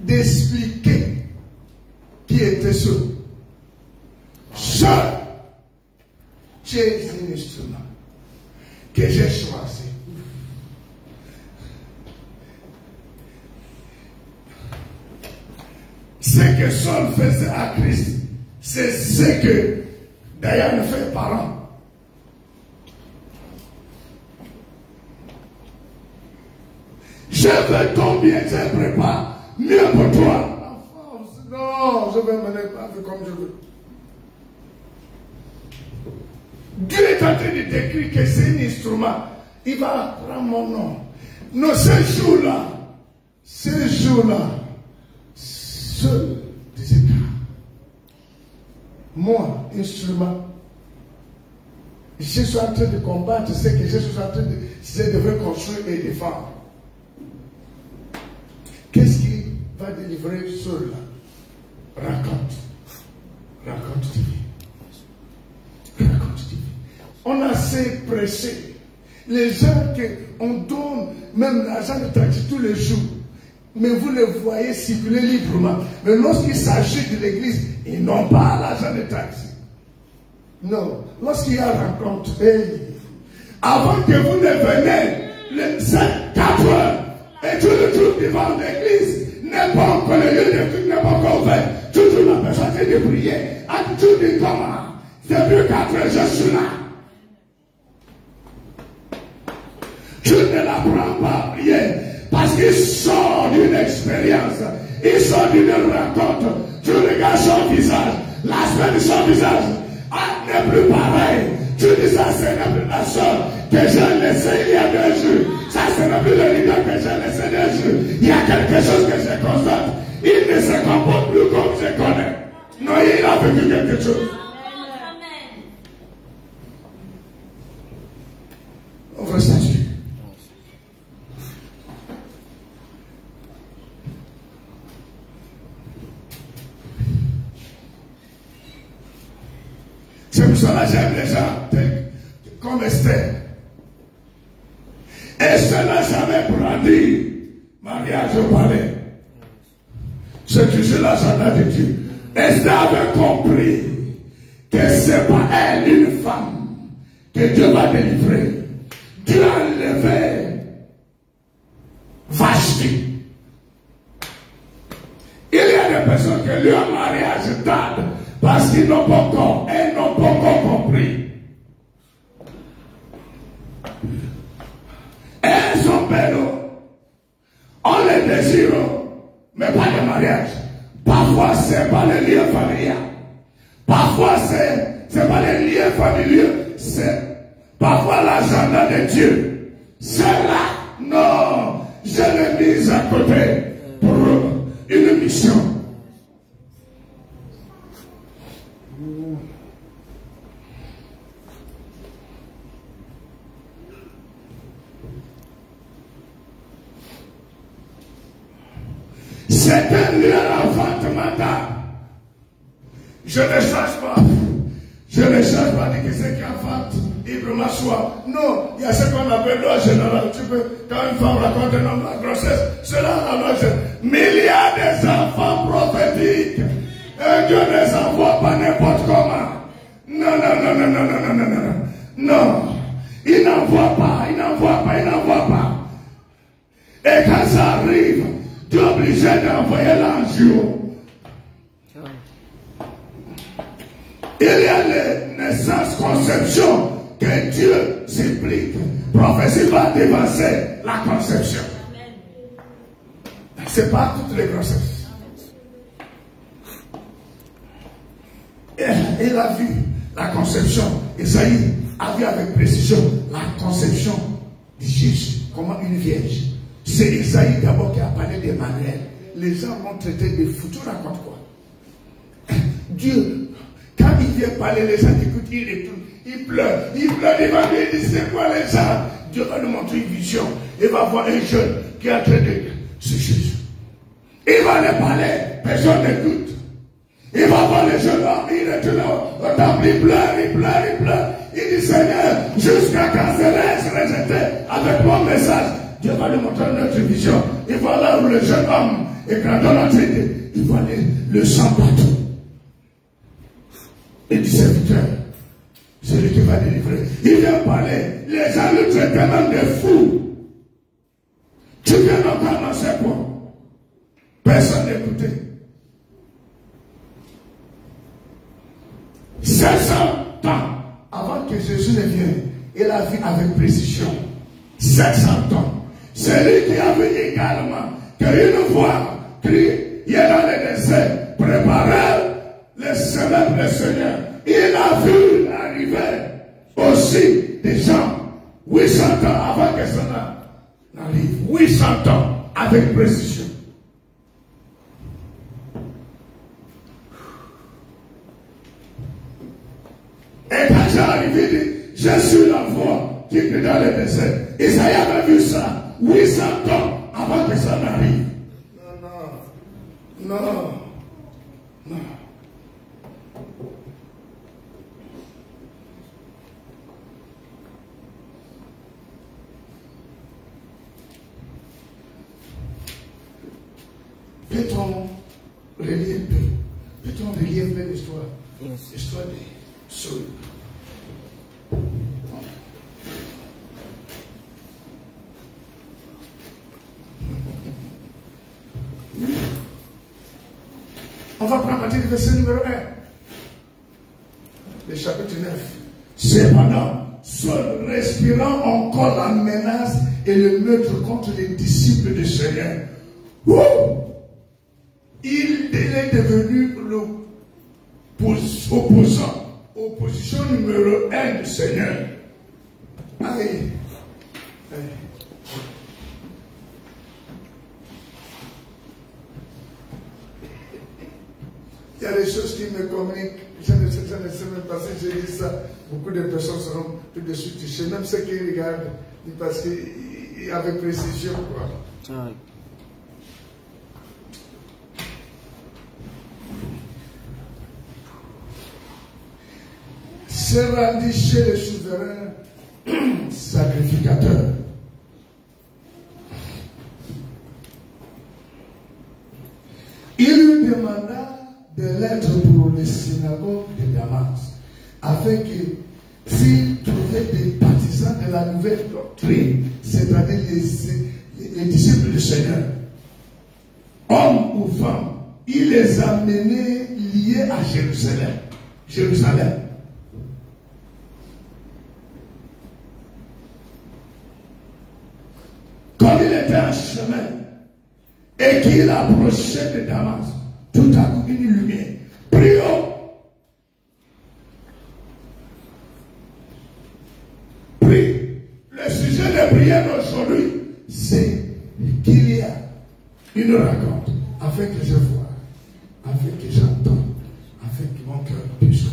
d'expliquer qui était ce. Seul, tu es un instrument que j'ai choisi. Ce que Saul faisait à Christ, c'est ce que Diane fait par an. Je veux ton bien, je prépare mieux pour toi. Non, je vais mener ma vie comme je veux. Dieu est en train de décrire que c'est un instrument. Il va prendre mon nom. Non, ces jours-là, seul des états. Moi, instrument, je suis en train de combattre ce que je suis en train de construire et défendre. Qu'est-ce qui va délivrer ceux-là? Raconte de vie. On a assez pressé. Les gens qu'on donne même l'argent de taxi tous les jours, mais vous les voyez circuler librement. Mais lorsqu'il s'agit de l'église, ils n'ont pas l'argent de taxi. Non. Lorsqu'il y a rencontre, avant que vous ne venez, les 4 heures, et tout le truc devant l'église n'est pas encore le lieu de truc, n'est pas encore ouvert. Toujours la personne est de prier. A toujours dit comment? C'est plus 4 heures, je suis là. Je ne l'apprends pas à prier parce qu'il sort d'une expérience, il sort d'une rencontre. Tu regardes son visage, l'aspect de son visage n'est plus pareil. Tu dis ça, c'est la soeur que j'ai laissée il y a 2 jours. Ça, c'est plus le leader que j'ai laissé 2 jours. Il y a quelque chose que je constate. Il ne se comporte plus comme je connais. Non, il a vécu quelque chose. On va s'agir. C'est pour cela que j'aime les gens comme Esther. Esther n'a jamais brandi mariage au palais. C'est toujours l'agenda de Dieu. Esther avait compris que c'est pas elle, une femme, que Dieu va délivrer. Dieu a enlevé Vashti. Il y a des personnes que leur mariage tarde parce qu'ils n'ont pas encore, elles n'ont pas encore compris. Elles sont belles, on les désire, mais pas de mariage. Parfois, c'est pas les liens familiaux. Parfois, c'est pas les liens familiaux. C'est parfois l'agenda de Dieu. C'est là, non, je l'ai mis à côté pour une mission. C'est un lieu d'enfantement. Je ne cherche pas. Je ne cherche pas de que c'est qui enfante librement soit. Non, il y a ce qu'on appelle loi générale. Tu peux, quand une femme raconte un homme la grossesse, c'est là la loi générale. Mais il y a des enfants prophétiques. Et Dieu ne les envoie pas n'importe comment. Non, non, non, non, non, non, non, non, non. Non. Il n'envoie pas, il n'envoie pas, il n'envoie pas. Et quand ça arrive, tu es obligé d'envoyer l'ange. Il y a les naissances, conceptions que Dieu s'implique. Prophétie va dévancer la conception. Ce n'est pas toutes les grossesses. Et il a vu la conception. Isaïe a vu avec précision la conception de Jésus. Comment une vierge. C'est Isaïe d'abord qui a parlé d'Emmanuel. Les gens vont traiter de fou. Tu racontes quoi? Dieu, quand il vient parler, les gens écoutent, il retourne, il pleure, il va lui dire c'est quoi les gens? Dieu va nous montrer une vision. Il va voir un jeune qui est en train de c'est Jésus. Il va aller parler, personne n'écoute. Il va voir les jeunes hommes, il retourne au temple, il pleure. Il dit Seigneur, jusqu'à quand serais-je rejeté avec mon message? Dieu va lui montrer notre vision. Il va là où le jeune homme est grandant notre idée. Il va le sang partout. Et du serviteur, c'est lui qui va délivrer. Il vient parler. Les gens le traitent même de fou. Tu viens encore annoncer quoi? Personne n'écoutait. 500 ans avant que Jésus ne vienne, il a vu avec précision 500 ans. C'est lui qui a vu également qu'une voix criait dans le désert, préparez le chemin pour le Seigneur. Il a vu arriver aussi des gens 800 ans avant que ça n'arrive. 800 ans avec précision. Et quand j'ai arrivé, il dit, je suis la voix qui est dans le désert. Isaïe avait vu ça 800 ans avant que ça n'arrive. Non, non, non, non. Peut-on relire un peu l'histoire? Yes. L'histoire des Saul. On va prendre à partir du verset numéro 1. Le chapitre 9. Cependant, Saul, respirant encore la menace et le meurtre contre les disciples du Seigneur, il est devenu opposition numéro 1 du Seigneur. Aïe. Il y a des choses qui me communiquent. Je ne sais même pas si j'ai dit ça. Beaucoup de personnes seront tout de suite touchées. Même ceux qui regardent, parce qu'il y avait précision. Quoi. Ah. Se rendit chez le souverain sacrificateur. Il lui demanda de l'être pour les synagogues de Damas, afin que s'il trouvait des partisans de la nouvelle doctrine, c'est-à-dire les disciples du Seigneur, hommes ou femmes, il les amenait liés à Jérusalem. Comme il était en chemin et qu'il approchait de Damas, tout à coup une lumière. Prions. Prie. Le sujet de prière d'aujourd'hui, c'est qu'il y a une rencontre afin que je vois, afin que j'entende, afin que mon cœur puisse.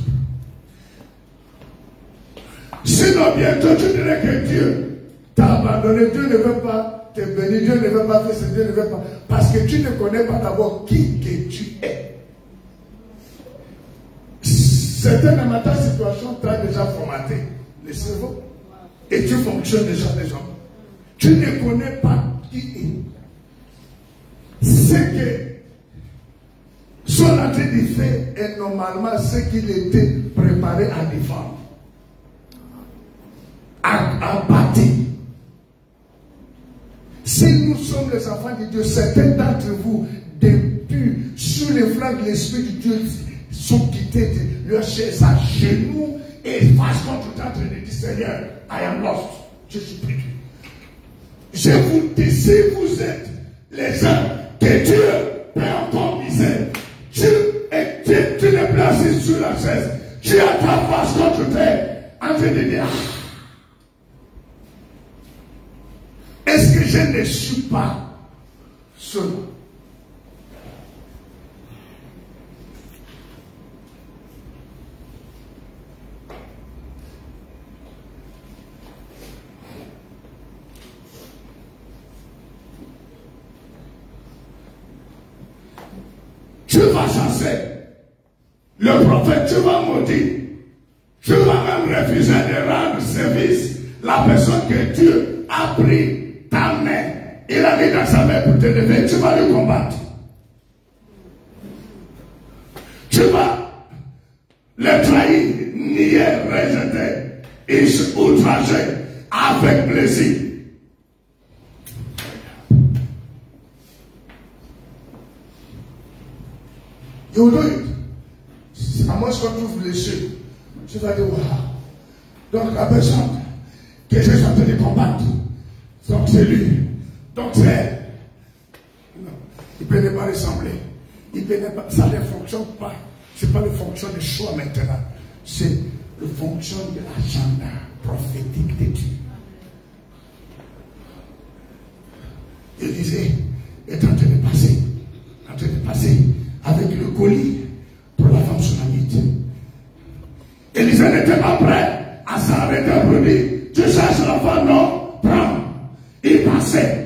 Sinon, bientôt tu dirais que Dieu t'a abandonné. Dieu ne veut pas te bénir, Dieu ne veut pas faire ce, Dieu ne veut pas. Parce que tu ne connais pas d'abord qui que tu es. Certaines dans ta situation, tu as déjà formaté le cerveau. Et tu fonctionnes déjà. Tu ne connais pas qui est. Ce que son entrée de fait est normalement ce qu'il était préparé à défendre, à bâtir. Si nous sommes les enfants de Dieu, certains d'entre vous, depuis sur les flancs de l'Esprit de Dieu, sont quittés de leur chaise à genoux et face contre l'entre de dire Seigneur, I am lost. Je suis perdu. Je vous dis, si vous êtes les gens que Dieu peut encore miser, tu n'es plus assis sur la chaise, tu as ta face contre terre en train de dire est-ce que je ne suis pas seul? Tu vas chasser le prophète, tu vas maudire, tu vas même refuser de rendre service la personne que Dieu a pris ta main, il a mis dans sa main pour te lever, tu vas le combattre. Tu vas le trahir, nier, rejeter et outrager avec plaisir. You do it. À moins qu'on trouve blessé, tu vas dire, waouh. Donc la personne que je suis en train de combattre, donc c'est lui. Donc c'est... Non, il ne peut pas ressembler. Ça ne fonctionne pas. Ce n'est pas le fonction de choix maintenant. C'est le fonction de l'agenda prophétique de Dieu. Élisée est en train de passer avec le colis pour la femme sunamite. Élisée n'était pas prêt à s'arrêter pour dire, tu cherches la femme, non? Prends. Il passait.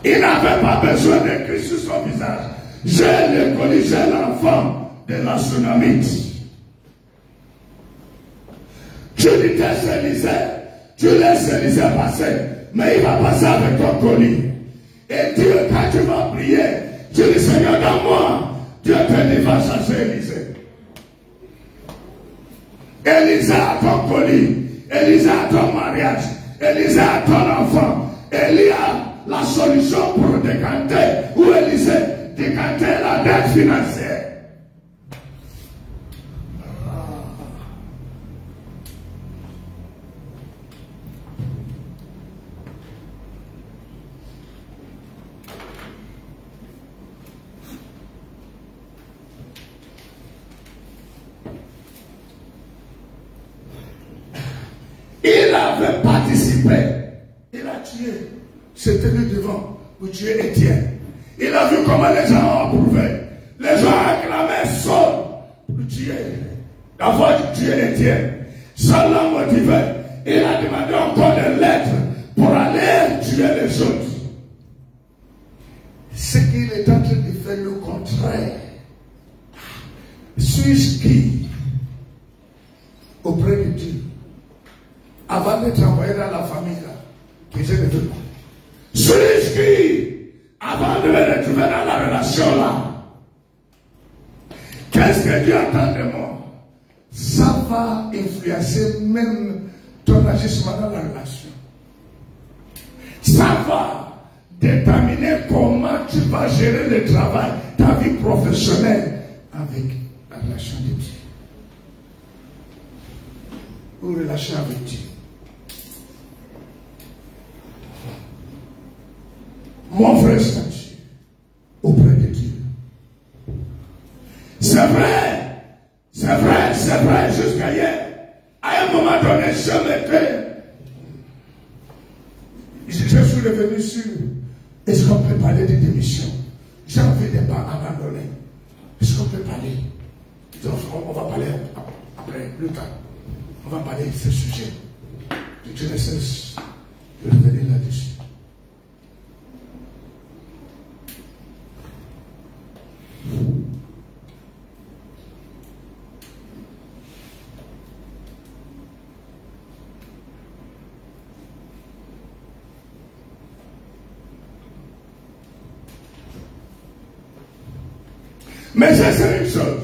Il n'avait pas besoin d'écrire sur son visage. J'ai le colis, j'ai l'enfant de la sunamite. Tu dis, c'est Élisée. Tu laisses Élisée passer, mais il va passer avec ton colis. Et Dieu, quand tu vas prier, tu dis, Seigneur, dans moi, Dieu te dit, va chercher Élisée. Élisée a ton colis, Élisée a ton mariage, Élisée a ton enfant, Élie a la solution pour décanter, ou Élisée décanter la dette financière. Il avait participé. Il a tué. C'était lui devant pour tuer Étienne. Il a vu comment les gens ont approuvé. Les gens acclamaient Saul pour tuer. D'avoir tué Étienne. Saul l'a motivé. Il a demandé encore des lettres pour aller tuer les autres. C'est qu'il est en train de faire le contraire. Suis-je qui auprès de Dieu? Avant d'être envoyé dans la famille, là, que je ne veux pas. Suis-je qui, avant de me retrouver dans la relation là, qu'est-ce que Dieu attend de moi? Ça va influencer même ton agissement dans la relation. Ça va déterminer comment tu vas gérer le travail, ta vie professionnelle avec la relation de Dieu. Ou relation avec Dieu. Mon vrai statut auprès de Dieu. C'est vrai, jusqu'à hier. À un moment donné, je suis revenu sur, est-ce qu'on peut parler de démission? J'ai envie de ne pas abandonner. Est-ce qu'on peut parler? On va parler après, plus tard. On va parler de ce sujet. Je ne cesse de revenir là-dessus. Mais je sais une chose.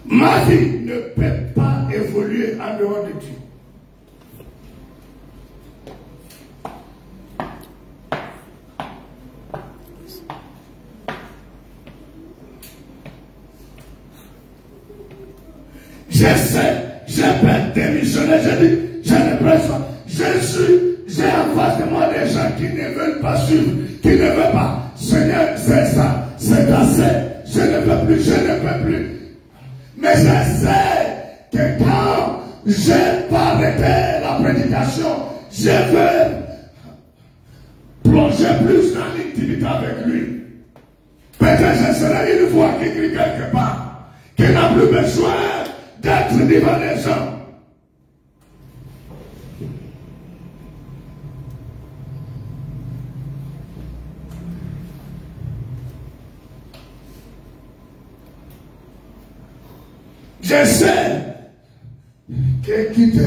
Ma vie ne peut pas évoluer en dehors de Dieu. Je peux démissionner, je dis, je ne presse pas. J'ai en face de moi des gens qui ne veulent pas suivre, qui ne veulent pas. Seigneur, c'est ça, c'est assez, je ne peux plus. Mais je sais que quand j'ai pas arrêté la prédication, je veux plonger plus dans l'intimité avec lui. Peut-être je serai une voix qui crie quelque part, qui n'a plus besoin d'être devant les gens. Je sais que quitter,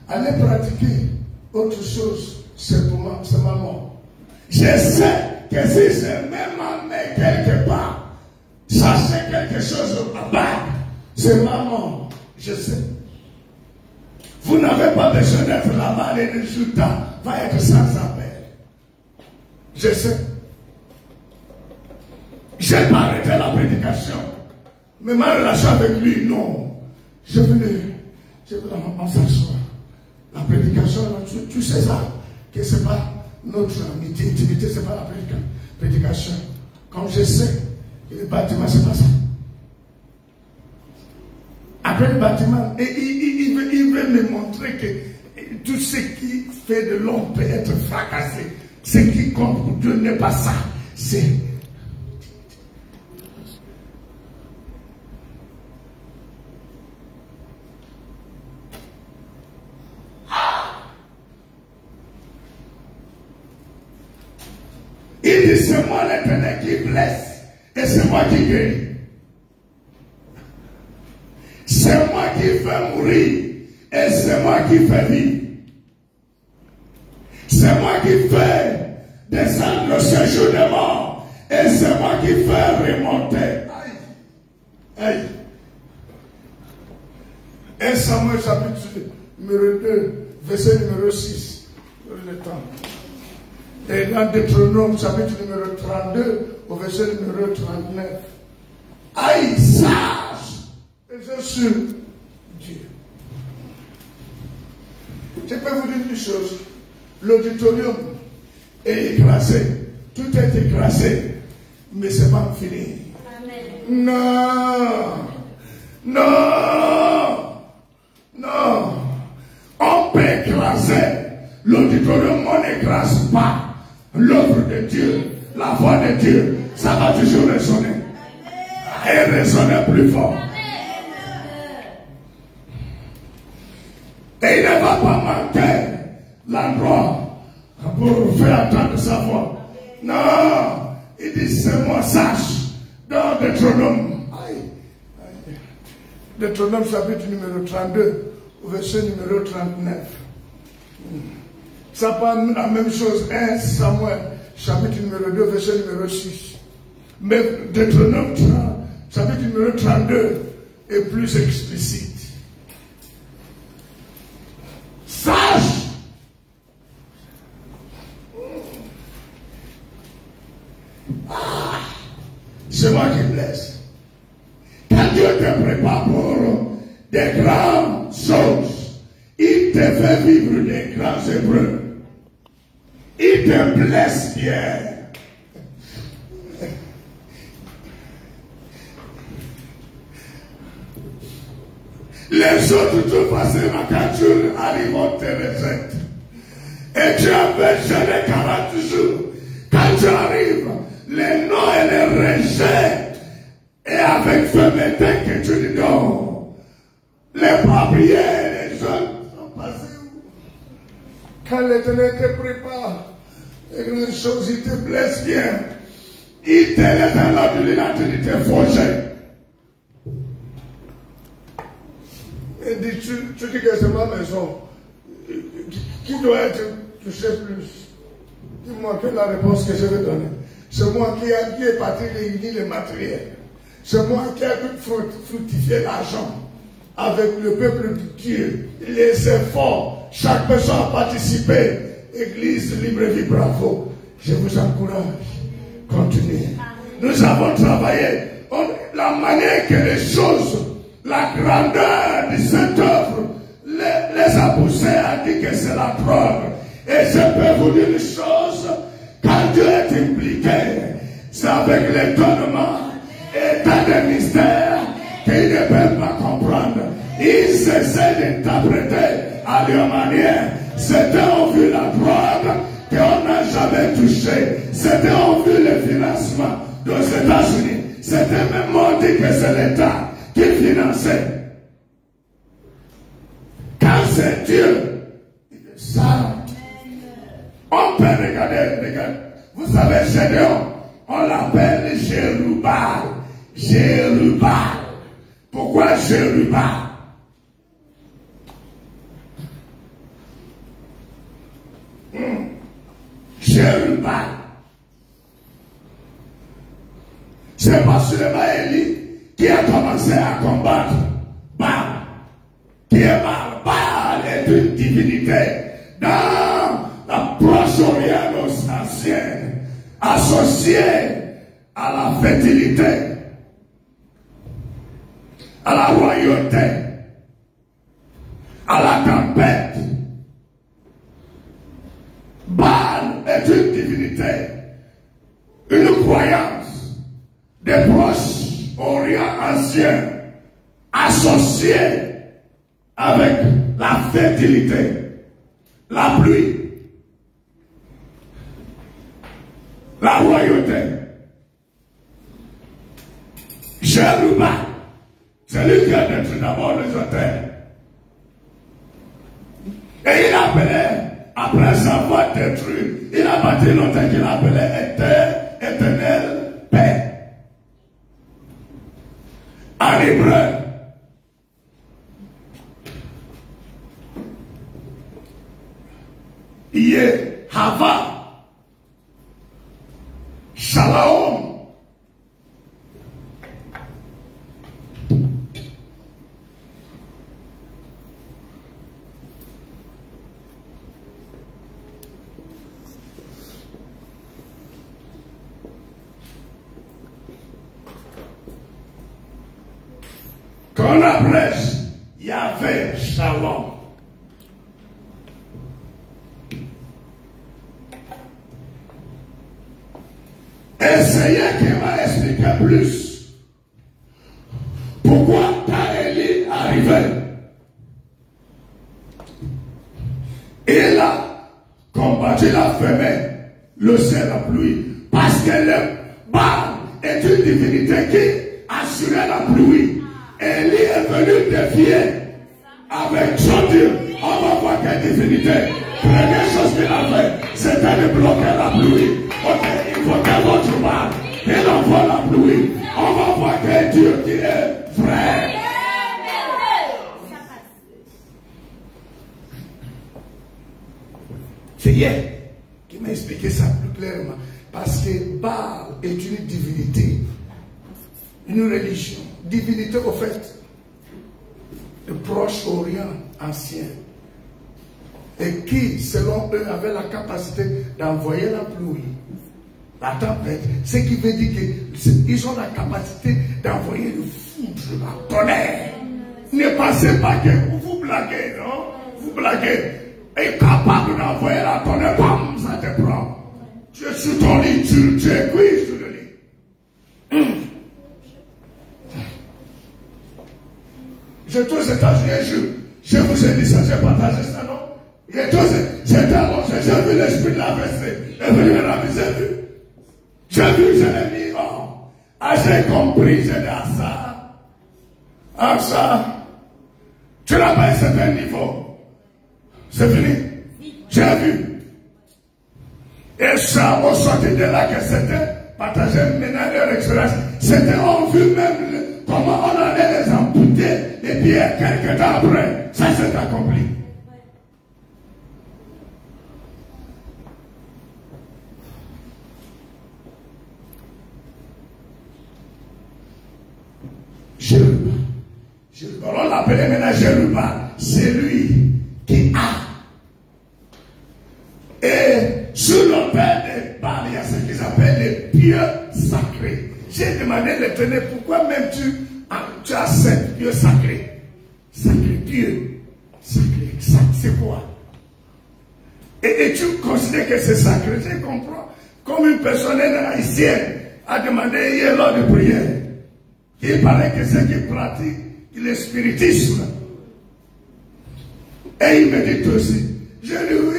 aller pratiquer autre chose, c'est ma mort. Je sais que si je m'emmène quelque part, ça c'est quelque chose là-bas, c'est ma mort. Je sais. Vous n'avez pas besoin d'être là-bas, les résultats vont être sans appel. Je sais. Je n'ai pas arrêté la prédication. Mais ma relation avec lui, non. je voulais en s'asseoir. La prédication, tu sais ça, que ce n'est pas notre intimité, ce n'est pas la prédication. Comme je sais que le bâtiment, ce n'est pas ça. Après le bâtiment, il veut me montrer que tout ce qui fait de l'homme peut être fracassé. Ce qui compte pour Dieu n'est pas ça. C'est... Il dit, c'est moi l'Éternel qui blesse et c'est moi qui guéris. C'est moi qui fais mourir et c'est moi qui fais vivre. C'est moi qui fais descendre le séjour des morts et c'est moi qui fais remonter. Aïe. 1 Samuel chapitre numéro 2, verset numéro 6. Le temps. Et dans Deutéronome chapitre numéro 32 au verset numéro 39. Aïe, sage! Et je suis Dieu. Je peux vous dire une chose. L'auditorium est écrasé. Tout est écrasé. Mais c'est pas fini. Amen. Non. On peut écraser. L'auditorium, on n'écrase pas. L'œuvre de Dieu, la voix de Dieu, ça va toujours résonner. Et résonner plus fort. Et il ne va pas manquer l'endroit pour faire entendre sa voix. Non, il dit c'est moi sage dans Deutéronome. Deutéronome chapitre numéro 32 au verset numéro 39. Ça parle la même chose, 1 Samuel, chapitre numéro 2, verset numéro 6. Mais Deutéronome chapitre numéro 32 est plus explicite. Sage! C'est moi qui blesse. Quand Dieu te prépare pour des grandes choses, il te fait vivre des grands épreuves. Il te blesse bien. Les autres te passent ma capture, arrivent au rejettent. Et tu avais gêné 40 jours. Quand tu arrives, les noms et les rejets. Et avec fermeté que tu dis non. Les papiers, les jeunes sont passés où? Quand l'Éternel te prépare, et que les choses, il te blesse bien. Il te laisse dans l'ordre de il te forge. Et dis, tu dis que c'est ma maison. Qui doit être touché plus? Dis-moi quelle est la réponse que je vais donner. C'est moi qui ai parti réunir les matériels. C'est moi qui ai fructifié l'argent avec le peuple de Dieu. Les efforts, chaque personne a participé. Église Libre Vie, bravo. Je vous encourage. Continuez. Nous avons travaillé. La manière que les choses, la grandeur de cette œuvre, les a poussés à dire que c'est la drogue. Et je peux vous dire une chose, quand Dieu est impliqué, c'est avec l'étonnement et dans des mystères qu'il ne peut pas comprendre. Il essaie d'interpréter à leur manière. Certains ont vu la drogue qu'on n'a jamais touchée. Certains ont vu le financement aux États-Unis. Certains même ont dit que c'est l'État qui finançait. Quand c'est Dieu, ça, on peut regarder. Vous savez, Gédéon, on l'appelle Jérubal. Jérubal. Pourquoi Jérubal? Jérubal. C'est pas seulement Élie qui a commencé à combattre Baal, qui est Baal. Baal est une divinité dans la Proche-Orient ancienne, associée à la fertilité, à la royauté. Baal est une divinité, une croyance des Proche-Orient anciens associée avec la fertilité, la pluie, la royauté. Jéruba, c'est lui qui a détruit d'abord les autels. Et il appelait, après avoir détruit, il a bâti l'autel qu'il appelait éternelle paix. En hébreu, Yehava, Shalom. Qu'on abrège Yahvé Shalom. Essayez qu'il m'a expliqué plus. Pourquoi Taéli arrivait? Il a combattu la femelle, le ciel, la pluie, parce que le Baal est une divinité qui assurait la pluie. Élie est venu défier avec son Dieu. On va voir quelle divinité. Première chose qu'il a fait, c'était de bloquer la pluie. Ok, il faut que votre Baal, il envoie la pluie. On va voir quel Dieu qui est vrai. C'est hier qui m'a expliqué ça plus clairement. Parce que Baal est une divinité, une religion. Divinité au fait, le Proche-Orient ancien. Et qui, selon eux, avait la capacité d'envoyer la pluie, la tempête. Ce qui veut dire qu'ils ont la capacité d'envoyer le foudre, la tonnerre. Ne pensez pas que vous blaguez, non? Vous blaguez. Est capable d'envoyer la tonnerre, bam, ça te prend. Tu es sur ton lit, tu es cuit sur le lit. Je tous ces États-Unis, je vous ai dit ça, j'ai partagé ça, non? J'ai tous ces talons, j'ai vu l'esprit de la baisser. Et venu de la misère. J'ai vu, je l'ai mis, oh. Ah, j'ai compris, j'ai dit à ça. Ah, ça. Tu n'as pas un certain niveau. C'est fini. J'ai vu. Et ça, on sortit de là que c'était partager maintenant leur expérience. C'était, on vu même comment on allait les amputer. Et puis, quelques temps après, ça s'est accompli. Jéruba. On l'appelait maintenant Jéruba. C'est lui qui a. Et sur l'autel des Baal, il y a ce qu'ils appellent les pieux sacrés. J'ai demandé à l'Éternel, pourquoi même tu as 7 pieux sacrés? Sacré, pieux. Sacré, c'est quoi? Et tu considères que c'est sacré, je comprends. Comme une personne haïtienne a demandé hier lors de prière, il paraît que c'est qui pratique le spiritisme. Et il me dit aussi, je lui oui.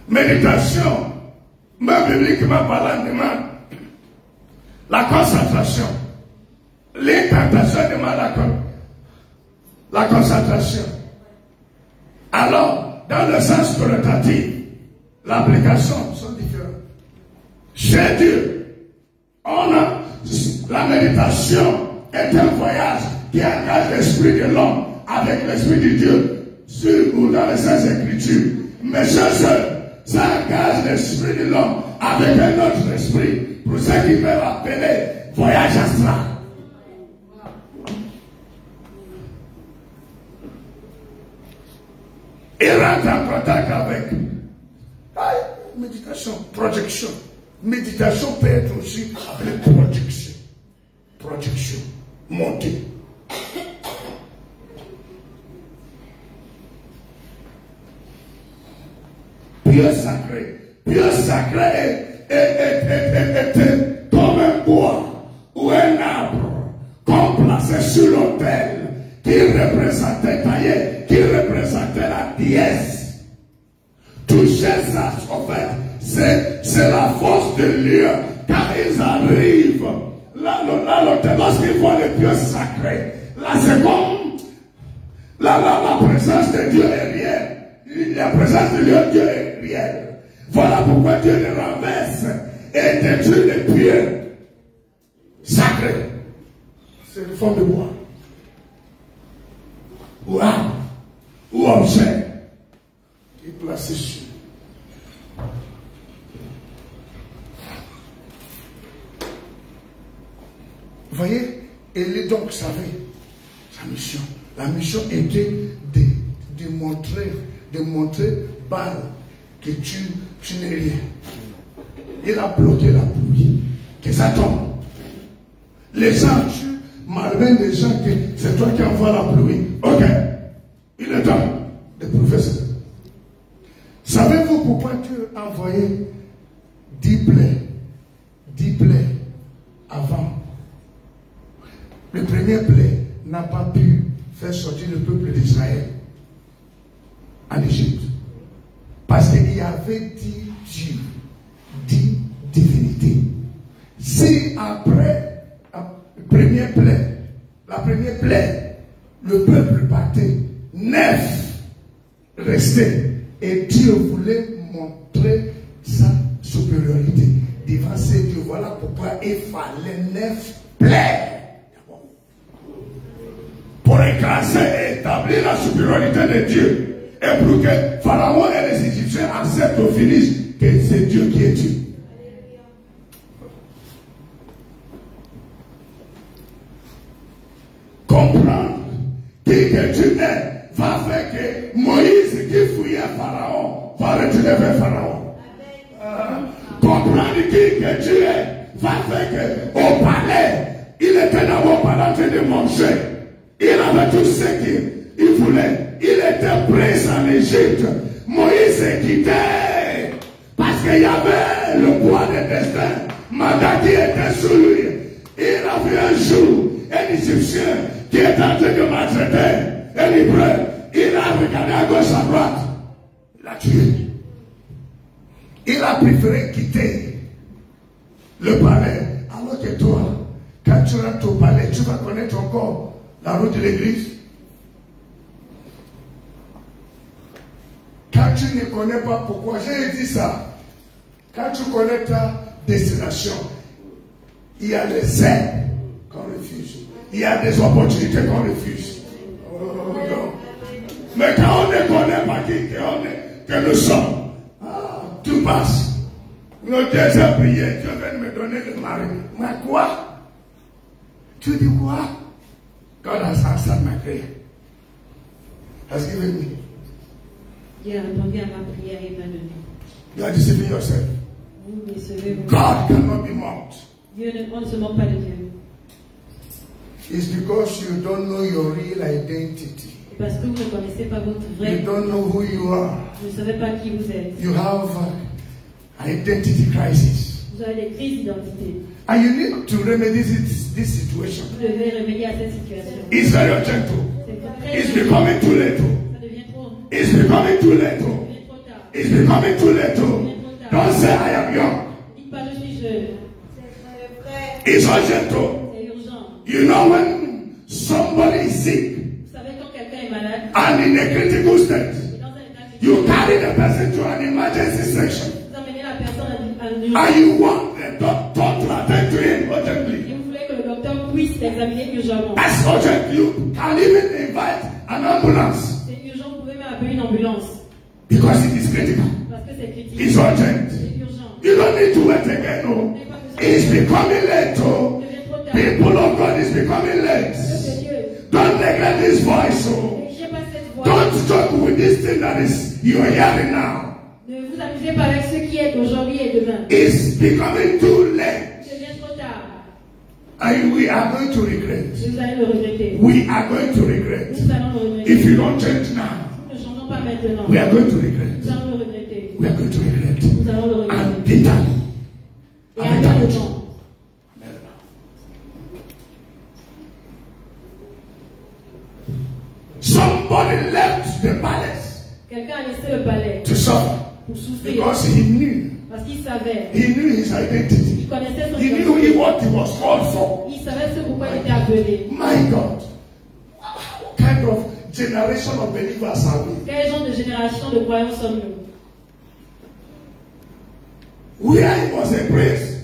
Méditation, même bibliquement parlant, demande la concentration. L'incantation demande la concentration. Alors, dans le sens connotatif, l'application sont différentes. Chez Dieu, on a la méditation est un voyage qui engage l'esprit de l'homme avec l'esprit de Dieu sur ou dans les Saintes Écritures. Mais ça engage l'esprit de l'homme avec un autre esprit pour ce qui peut appeler voyage astral. Il rentre en contact avec méditation, projection. Méditation peut être aussi appelée projection. Projection, monter. Dieu sacré. Dieu sacré était comme un bois ou un arbre qu'on plaçait sur l'autel qui représentait taillé, qui représentait la déesse. Toucher ça, en fait, c'est la force de Dieu. Car ils arrivent, là, l'autel, lorsqu'ils voient le Dieu sacré, là c'est comme la présence de Dieu est réelle. La présence de Dieu est réelle. Voilà pourquoi Dieu les renverse et détruit les pierres sacrées. C'est une forme de bois. Ou arbre. Ou objet. Qui est placé sur. Vous voyez, Élie donc savait sa mission. La mission était de montrer Baal que tu n'es rien. Il a bloqué la pluie. Que ça tombe. Les gens, malgré les gens, que c'est toi qui envoies la pluie. Ok. Il est temps de prouver ça. Savez-vous pourquoi Dieu a envoyé 10 plaies avant? Le premier plaie n'a pas pu faire sortir le peuple d'Israël en Égypte. Parce qu'il y avait 10 dieux, 10 divinités. Si après la première plaie, le peuple partait, 9 restaient, et Dieu voulait montrer sa supériorité devant ces dieux. Voilà pourquoi il fallait 9 plaies. Pour écraser et établir la supériorité de Dieu. Et pour que Pharaon et les Égyptiens acceptent au finish que c'est Dieu qui est Dieu. Comprendre que Dieu va faire que Moïse qui fouillait Pharaon va retourner vers Pharaon. Comprendre que Dieu va faire que au palais, il était d'abord en train de manger. Il avait tout ce qu'il voulait. Il était pris en Égypte. Moïse est quitté. Parce qu'il y avait le poids de destin. Mandat qui était sur lui. Il a vu un jour un Égyptien qui était en train de maltraiter un Hébreu. Il a regardé à gauche, à droite. Il l'a tué. Il a préféré quitter le palais. Alors que toi, quand tu rentres au palais, tu vas connaître encore la route de l'église. Quand tu ne connais pas pourquoi, j'ai dit ça. Quand tu connais ta destination, il y a des aides qu'on refuse. Il y a des opportunités qu'on refuse. Oh, non. Mais quand on ne connaît pas que nous sommes, tout passe. Nos dieux ont prié, Dieu vient me donner le mari. Mais quoi? Tu dis quoi? God has answered my prayer. Has given me. Dieu a répondu à ma prière et m'a donné. You are deceiving yourself. Vous décevez-vous. God cannot be mocked. On ne se moque pas de Dieu. It's because you don't know your real identity. Parce que vous ne connaissez pas votre vrai. You don't know who you are. Vous ne savez pas qui vous êtes. You have identity crisis. Vous avez des crises d'identité. And you need to remedy this situation. Vous devez remédier à cette situation. It's very urgent. It's becoming too late. Ça devient trop. It's becoming too late. Ça devient trop tard. It's becoming too late. Don't say I am young. Dites pas je suis jeune. It's urgent. C'est urgent. You know when somebody is sick Vous savez quand quelqu'un est malade. and in a critical state, Et dans un état critique, you carry the person to an emergency section vous amenez la personne à l'urgence. and you want the doctor to attend to him urgently. Et vous voulez que le docteur puisse l'examiner urgemment. That's urgent. You can even invite an ambulance C'est urgent, vous pouvez même appeler une ambulance. because it is critical. Parce que c'est critique. It's urgent. C'est urgent. You don't need to wait again. No. It's becoming late. Oh. Ça devient trop tard. People of God is becoming late. C'est Dieu. Don't neglect this voice. Oh. Négligez pas cette voix. Don't joke with this thing that is you are hearing now. Ne vous amusez pas avec ce qui est aujourd'hui et demain. It's becoming too late. Ça devient trop tard. And we are going to regret. Et vous allez le regretter. We are going to regret. Nous allons le regretter. If you don't change now, Nous ne changeons pas maintenant. we are going to regret. Nous allons le regretter. We are going to regret. Nous allons le regarder. And bitterly. Et amèrement. Somebody left the palace Quelqu'un a laissé le palais to suffer pour souffrir. because he knew. Parce qu'il savait. He knew his identity. Il connaissait son He identité. knew what he was called for. Il savait ce pourquoi il était appelé. My God. What kind of generation of believers are we? Quel genre de génération de croyants sommes-nous? Where he was a prince.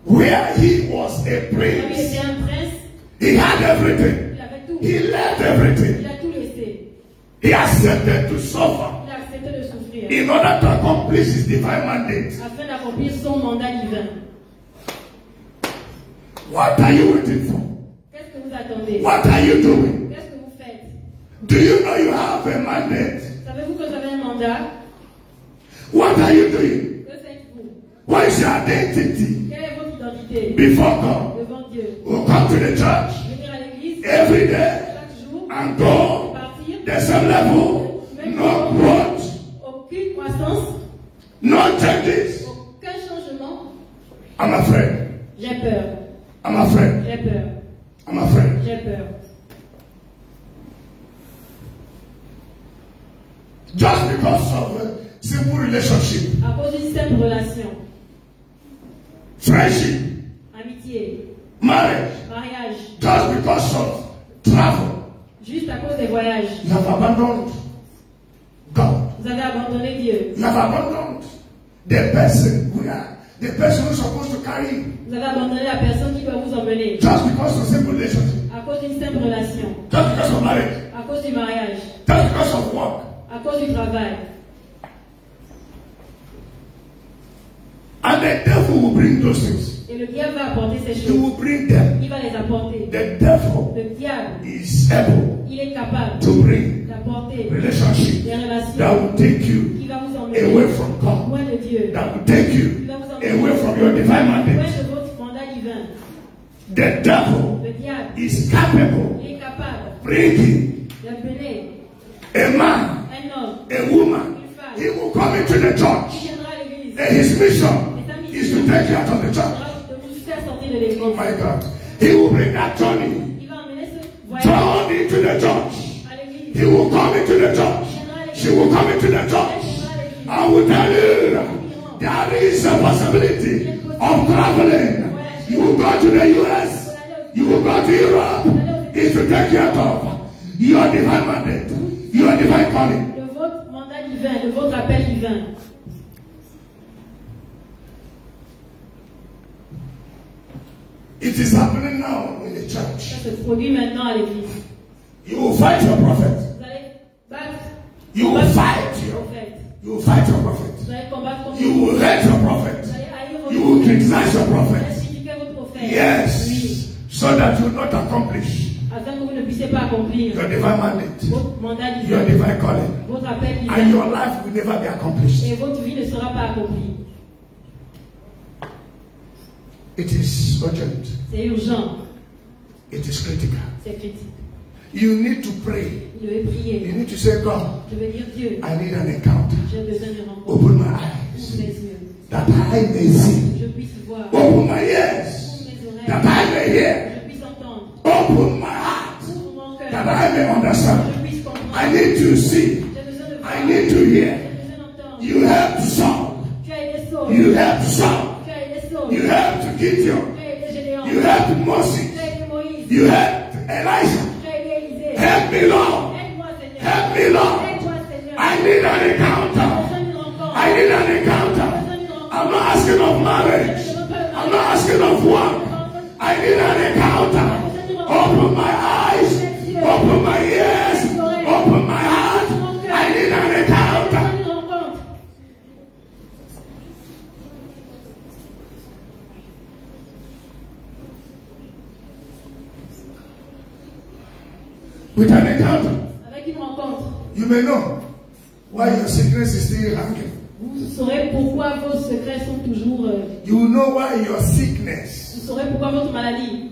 Where he was a Comme il prince. était un prince, He had everything. il avait tout. He left Il everything. a tout laissé. He accepted to suffer Il a accepté de souffrir in order to accomplish his divine mandate. afin d'accomplir son mandat divin. What are you waiting for? Qu'est-ce que vous attendez? What are you doing? Qu'est-ce que vous faites? Do you know you have a mandate? Savez-vous que vous avez un mandat? What are you doing? Que faites-vous? What is your identity Quelle est votre identité before God? devant Dieu? We'll come to the church Venir à l'église every day chaque jour, and go partir, the same level, no growth, aucune croissance, no changes. aucun changement. I'm afraid. J'ai peur, I'm afraid. j'ai peur, I'm afraid. j'ai peur. Just because of a simple relationship, À cause d'une simple relation, friendship, amitié, marriage, mariage, just because of travel, juste à cause des voyages, you have abandoned God. vous avez abandonné Dieu. You have abandoned the person who's supposed to carry you. Vous avez abandonné la personne qui doit vous emmener. Just because of simple relationship, À cause d'une simple relation, just because of marriage, à cause du mariage, just because of work. à cause du travail. And the devil will bring those things. Et le diable va apporter ces He choses. will bring them. Il va les apporter. The devil Le diable, is able il est capable to bring d'apporter relationship des relations that will take you qui va vous emmener away from God, loin de Dieu, that will take you away from your divine loin mandate. de votre mandat divin. The devil Le diable, is capable il est capable of bringing d'appeler a man, un homme, a woman. He will come into the qui church. viendra à l'église, And his mission is to take you out of the church. de vous faire sortir de Oh l'église. my God. He will bring that journey Il va emmener ce voyage down into the church. à l'église. He will come into the church. She will come into the church. I will tell you, there is a possibility of traveling. You will go to the US. You will go to Europe. It's to take you out of your divine mandate, your divine calling. De votre mandat divin, de votre appel divin. It is happening now in the Ça church. se produit maintenant à l'église. You will fight your prophet. Vous allez battre You will combattre fight le your, prophète. you will fight your prophet. Vous allez combattre contre You will hate your prophet. Vous allez haïr votre You will prophète. criticize your Vous allez prophet. critiquer votre prophète. Oui. Yes. So that you will not accomplish Afin que vous ne puissiez pas accomplir your divine mandate, votre mandat your divin, divine calling, votre appel and divin. your life will never be accomplished. Et votre vie ne sera pas accomplie. It is urgent. C'est urgent. It is critical. C'est critique. You need to pray. Vous devez You prier. need to say, God, Je vais dire Dieu, I need an encounter. j'ai besoin d'une rencontre. Open my Ouvre eyes les yeux. that I may see. Je puisse voir. Open my Ouvre ears mes that oreilles. I may hear. Je puisse entendre. Open my heart Ouvre mon cœur. that I may understand. Je puisse comprendre. I need to see. J'ai besoin de voir. I need to hear. J'ai besoin d'entendre. You have to Saul. Tu as aidé Saul. You have to Saul. Tu as aidé Saul. You have to Gideon. Tu as aidé Gédéon. You have to Tu Moses. as aidé Moïse. You have to Elijah. Tu as aidé Élisée. Help me, Lord. Aide-moi, Seigneur. Help me, Lord. Aide-moi, Seigneur. I need an J'ai encounter. besoin d'une rencontre. I need an encounter. J'ai besoin d'une rencontre. I'm not asking of marriage. I'm not asking of work. I need an encounter. Open my eyes. Open my ears. Open my heart. I need an J'ai encounter. besoin d'une rencontre. With an encounter. Avec une rencontre. You may know why your sickness is still hanging. Vous saurez pourquoi vos secrets sont toujours. You will know why your sickness Vous saurez pourquoi votre maladie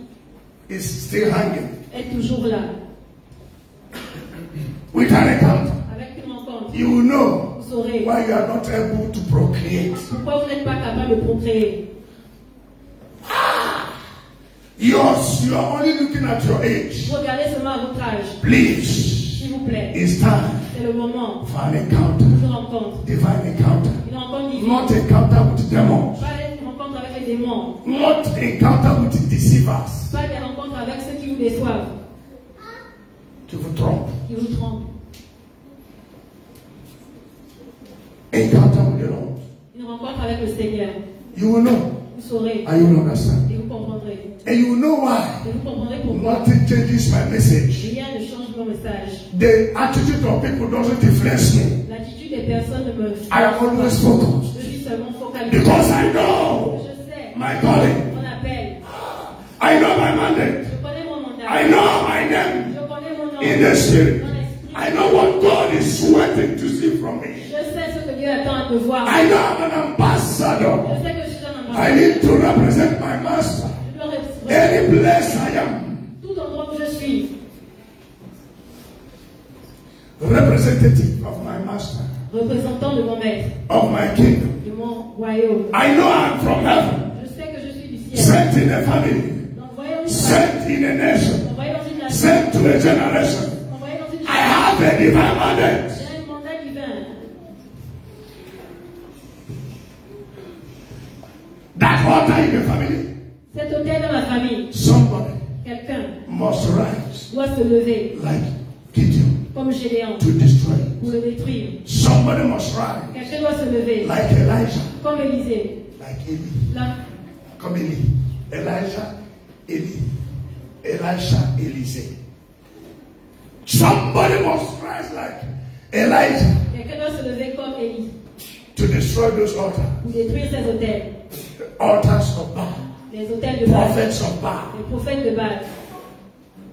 is still hanging. est toujours là. With an encounter. Avec une rencontre. You will know Vous saurez why you are not able to procreate. pourquoi vous n'êtes pas capable de procréer. You are only looking at your age. Regardez seulement à votre âge. Please, S'il vous plaît. it's time C'est le moment. for an encounter. Une rencontre. Divine encounter. Une rencontre divine. Not encounter with demons. Pas une rencontre avec les démons. Not encounter with deceivers. Pas des rencontres avec ceux qui vous déçoivent. Qui vous trompent. Qui vous trompent. Encounter with the Lord. Une rencontre avec le Seigneur. You will know. Vous saurez. And you will understand. Et vous comprendrez. And you will know why. Et vous comprendrez pourquoi. Nothing changes my message. Rien ne change mon message. The attitude of people doesn't influence me. L'attitude des personnes ne me... I am always focused. Je suis seulement focalisé. Because I know Je sais. my calling. Mon appel. I know my mandate. Je connais mon mandat. I know my name Je connais mon nom. in the spirit. Dans l'esprit. I know what God is waiting to see from me. Je sais ce que Dieu attend de voir. I know I'm an ambassador. Je sais que je suis un I ambassadeur. need to represent my master. Je dois représenter Any place I am, tout endroit où je suis. representative of my master, Représentant de mon maître, of my kingdom. de mon royaume. I know I'm from heaven, Je sais que je suis du ciel. sent in a family, Envoyé dans une famille. sent in a nation, Envoyé dans une nation. sent to a generation. Envoyé dans une I have a divine mandate. J'ai un mandat divin. That altar in the family, Cet hôtel dans la famille, somebody quelqu'un must rise doit se lever like Gideon comme Gédéon to destroy. pour le détruire. Somebody must rise Quelqu'un doit se lever like Elijah, comme Élisée. like Eli. Là, Comme Eli. Elijah, Eli. Elisha, Elysée. Somebody must rise like Elijah quelqu'un doit se lever comme Élie to destroy those altars. pour détruire ces hôtels. Altars of Baal. Les hôtels de Baal. Prophets of Baal. Les prophètes de Baal.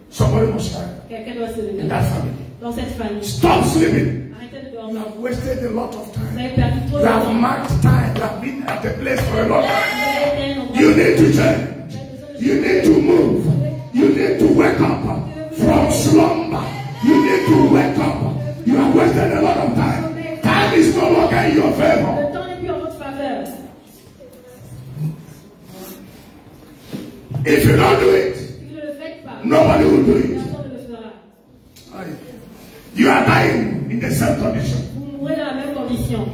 Somebody must rise Quelqu'un doit se in lever that family. dans cette famille. Stop sleeping. Arrêtez de You dormir. have wasted a lot of Vous time. avez perdu trop You de have temps. marked time. You have been at the place for a long Vous time. avez été un endroit- You need to change. You need to move. You need to wake up from slumber. You need to wake up. You have wasted a lot of time. Time is no longer in your favor. Le temps n'est plus en votre faveur. If you don't do it, Si vous ne le faites pas, nobody will do it. personne ne le fera. You are dying in the same condition. Vous mourrez dans la même condition.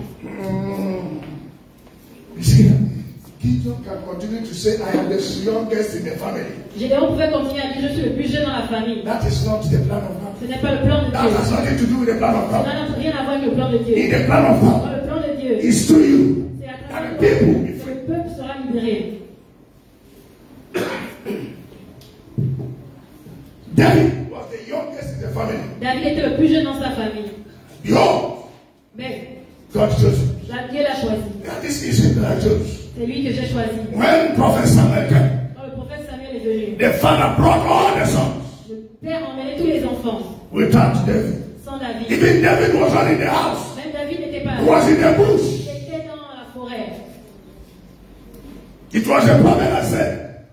You see, Gideon can continue to say, I am the youngest in the family. Gédéon pouvait continuer à dire je suis le plus jeune dans la famille. That is not the plan of God. Ce n'est pas le plan de That Dieu. has nothing to do with the plan of Ça God. n'a rien à voir avec le plan de Dieu. In the plan of Dans God, le plan de Dieu, it's to you c'est à that travers the toi people will be que free. le peuple sera libéré. David was the youngest in the family. David était le plus jeune dans sa famille. Behold, Mais God chose him. Dieu l'a choisi. And this is him that I chose. C'est lui que j'ai choisi. When Prophet Samuel came, Quand le prophète Samuel est venu, the father brought all the sons le père emmenait tous les enfants without David. sans David. Even David was not in the house. Même David n'était pas He là. was in the bush. Il était dans la forêt. It was a prophet that said,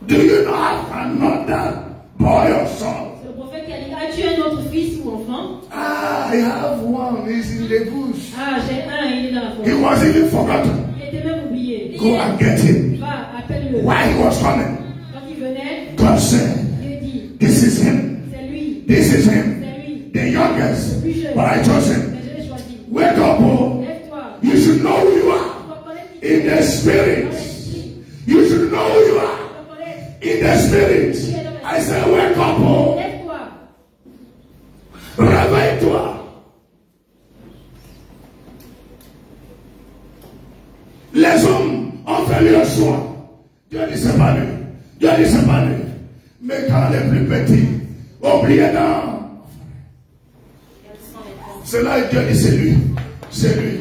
do you not have another boy or son? C'est le prophète qui a dit as-tu un autre fils ou enfant? Ah, I have one. He's in the bush. Ah, j'ai un, il est dans la He forêt. was even forgotten. Il était même oublié. Go and get him. Va, appelle-le. While he was coming, Quand il venait, God said, Dieu dit this is him. c'est lui, This is him. c'est lui. The youngest. But I chose him. Mais je l'ai choisi. Wake up, oh. Lève-toi. You should know who you Tu are. dois connaître qui tu In es. the spirit. Dans l'esprit. You should know who you are. Tu dois connaître. In the spirit. I said, wake up, oh. Lève-toi. Réveille-toi. Les hommes ont fait leur choix. Dieu dit c'est pas lui. Dieu dit c'est pas lui. Mais quand les plus petits oubliaient dans. C'est là que Dieu dit c'est lui. C'est lui.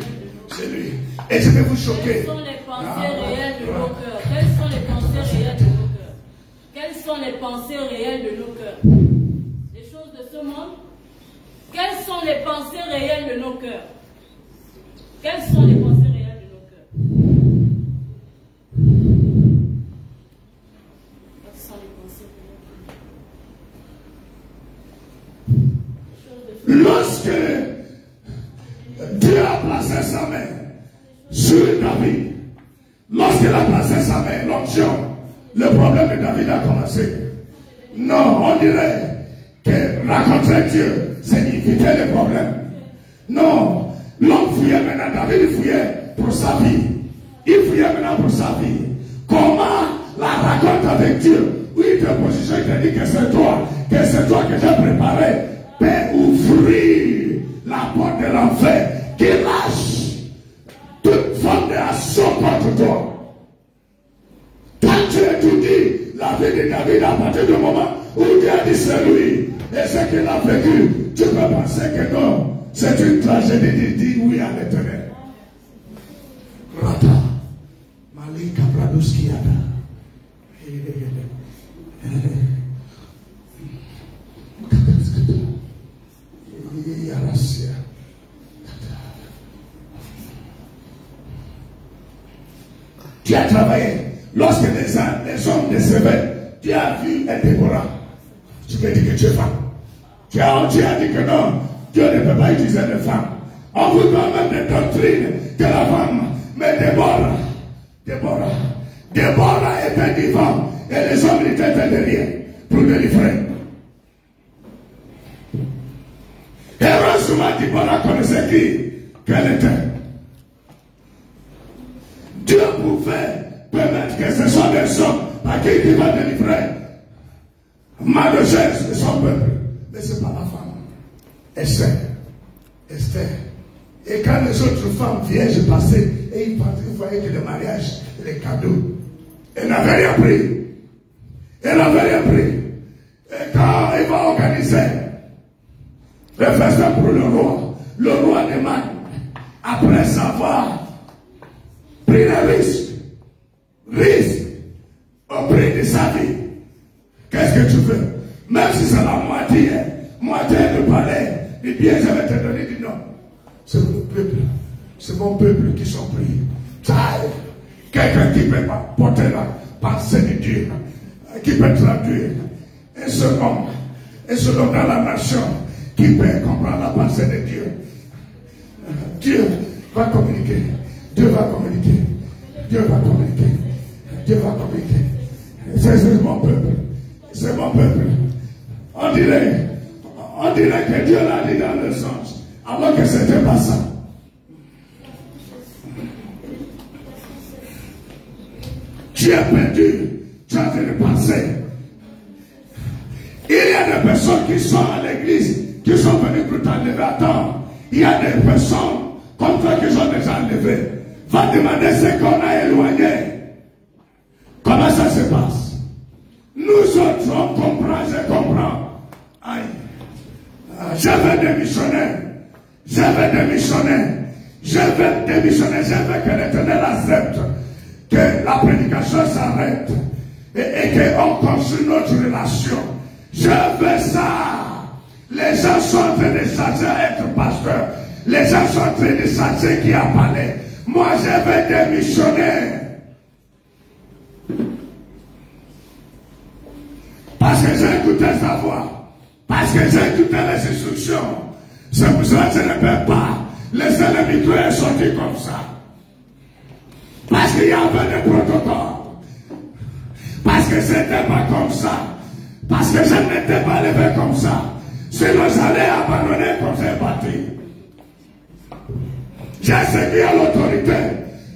C'est lui. Et je vais vous choquer. Quelles sont les pensées réelles de nos cœurs? Quelles sont les pensées réelles de nos cœurs? Quelles sont les pensées réelles de nos cœurs? Les choses de ce monde? Quelles sont les pensées réelles de nos cœurs? Quelles sont les pensées réelles de nos cœurs? Quelles sont les pensées réelles de nos cœurs? Lorsque placé sa main sur David, lorsqu'il a placé sa main, l'onction, le problème de David a commencé. Non, on dirait que rencontrer Dieu, c'est éviter les problèmes. Non, l'homme fouillait maintenant, David fouillait pour sa vie. Il fouillait maintenant pour sa vie. Comment la rencontre avec Dieu, où il te positionne, il te dit que c'est toi que j'ai préparé, peut ouvrir la porte de l'enfer, qui lâche toute forme d'assaut contre toi. Quand tu étudies la vie de David à partir du moment où Dieu a dit c'est lui et ce qu'il a vécu, tu peux penser que non, c'est une tragédie de dire oui à l'éternel. Rata, Malika Praduskiada. Tu as travaillé. Lorsque les hommes décevaient, tu as vu un Déborah. Tu peux dire que tu es femme. Tu as dit que non, Dieu ne peut pas utiliser les femmes. On vous donne même des doctrines que la femme. Mais Déborah était devant et les hommes étaient derrière pour délivrer. Heureusement, Déborah connaissait qu'elle était. Dieu pouvait permettre que ce soit des hommes à qui il va délivrer Mardochée de son peuple. Mais ce n'est pas la femme. Esther. Et quand les autres femmes vierges passaient, et ils voyaient que le mariage, les cadeaux, elle n'avait rien pris. Et quand il va organiser le festin pour le roi demande, après avoir pris le risque au prix de sa vie, qu'est-ce que tu veux? Même si c'est la moitié de palais, du bien, je vais te donner du nom. C'est mon peuple qui sont pris. Quelqu'un qui peut porter la pensée de Dieu, qui peut traduire un seul homme dans la nation, qui peut comprendre la pensée de Dieu. Dieu va communiquer. C'est mon peuple. On dirait que Dieu l'a dit dans le sens, alors que c'était pas ça. Tu es perdu, tu es en train de penser. Il y a des personnes qui sont à l'église, qui sont venues pour t'enlever. Attends, il y a des personnes comme toi qui sont déjà enlevées. Va demander ce qu'on a éloigné. Comment ça se passe? Nous autres, on comprend, je comprends. Aïe. Je vais démissionner. Je veux que l'Éternel accepte que la prédication s'arrête et qu'on construise notre relation. Je veux ça. Les gens sont en train de chercher à être pasteur. Les gens sont en train de chercher qui a parlé. Moi, je vais démissionner. Parce que j'ai écouté sa voix. Parce que j'ai écouté les instructions. C'est pour ça que je ne peux pas laisser le micro et sortir comme ça. Parce qu'il y avait des protocoles. Parce que c'était pas comme ça. Parce que je n'étais pas levé comme ça. Sinon j'allais abandonner comme c'est parti. J'ai ce à l'autorité.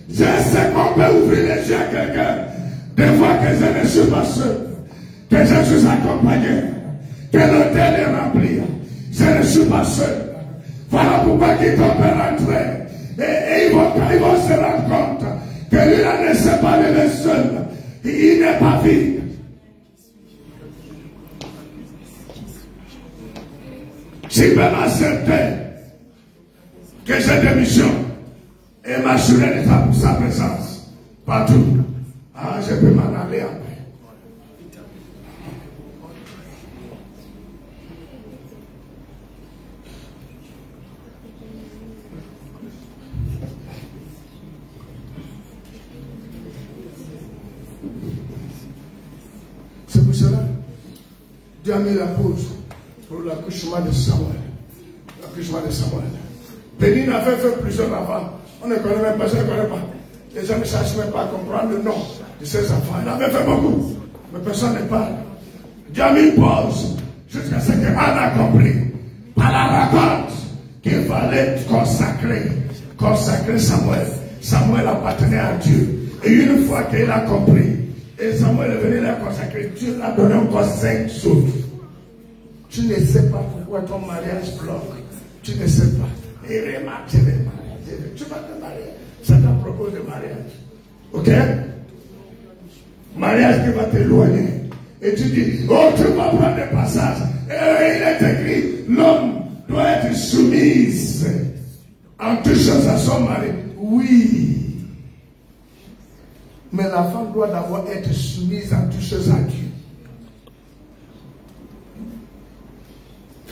Je sais qu'on peut ouvrir les yeux à quelqu'un. Des fois que je ne suis pas seul. Que je suis accompagné. Que l'hôtel est rempli. Je ne suis pas seul. Voilà pourquoi ils vont rentrer. Et ils vont se rendre compte que lui ne s'est pas levé seul. Il n'est pas vide. Si je peux m'accepter que j'ai des missions et m'assurer de sa présence partout, je peux m'en aller après. C'est pour cela Dieu a mis la pause pour l'accouchement de Samuel. Bénin avait fait plusieurs enfants. On ne connaît même pas, je ne connais pas. Les gens ne cherchent même pas à comprendre le nom de ces enfants. Il avait fait beaucoup, mais personne ne parle. Dieu a mis une pause jusqu'à ce que Anne a compris par la raconte qu'il fallait consacrer Samuel. Samuel appartenait à Dieu. Et une fois qu'il a compris, et Samuel est venu la consacrer, Dieu l'a donné encore 5 autres. Tu ne sais pas pourquoi ton mariage bloque. Tu ne sais pas. Et remarque, je vais marier. Tu vas te marier. Ça t'a proposé de mariage. Ok? Mariage qui va t'éloigner. Et tu dis, oh, tu vas prendre des passages. Et il est écrit, l'homme doit être soumise en toutes choses à son mari. Oui. Mais la femme doit d'abord être soumise en toutes choses à Dieu.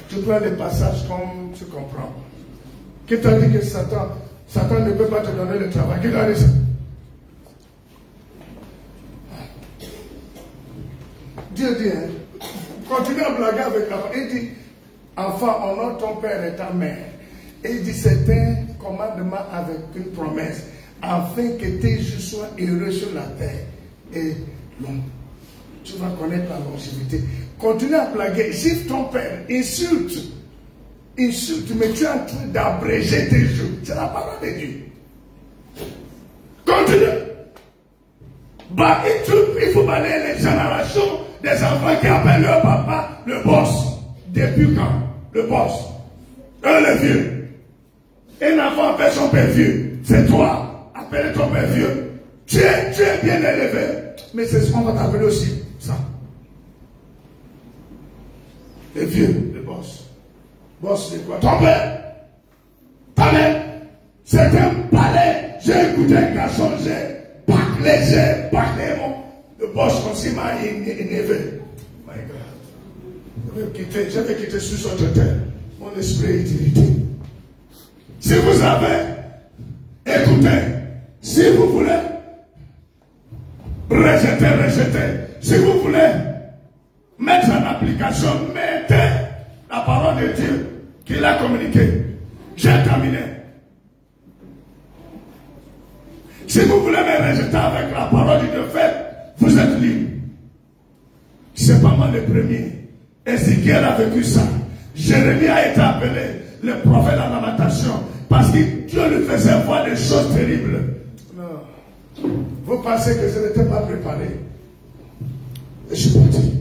Tu prends les passages comme tu comprends. Qui t'a dit que Satan ne peut pas te donner le travail? Qui t'a dit ça? Dieu dit, hein, continue à blaguer avec la femme. Il dit, enfant, honore ton père et ta mère. Et il dit, c'est un commandement avec une promesse, afin que tes jours soient heureux sur la terre. Et long. Tu vas connaître la longévité. Continue à blaguer. Gifle ton père. Insulte. Insulte. Mais tu es en train d'abréger tes jours. C'est la parole de Dieu. Continue. Bah, il faut balayer les générations des enfants qui appellent leur papa le boss. Depuis quand? Le boss. Le vieux. Un enfant appelle son père vieux. C'est toi. Appelle ton père vieux. Tu es bien élevé. Mais c'est ce qu'on va t'appeler aussi. Ça. Le vieux, le boss. Boss, c'est quoi? Ton père. Ta mère. C'est un palais. J'ai écouté un garçon, j'ai bâclé le boss aussi m'a énervé. My God. J'avais quitté sur cette terre. Mon esprit est irrité. Si vous avez écouté, si vous voulez rejeter. Si vous voulez mettre en application, mettez la parole de Dieu qu'il a communiquée. J'ai terminé. Si vous voulez me rejeter avec la parole de Dieu, vous êtes libre. C'est pas moi le premier. Ézéchiel a vécu ça. Jérémie a été appelé le prophète en lamentation parce que Dieu lui faisait voir des choses terribles. Non. Vous pensez que je n'étais pas préparé? Je suis parti.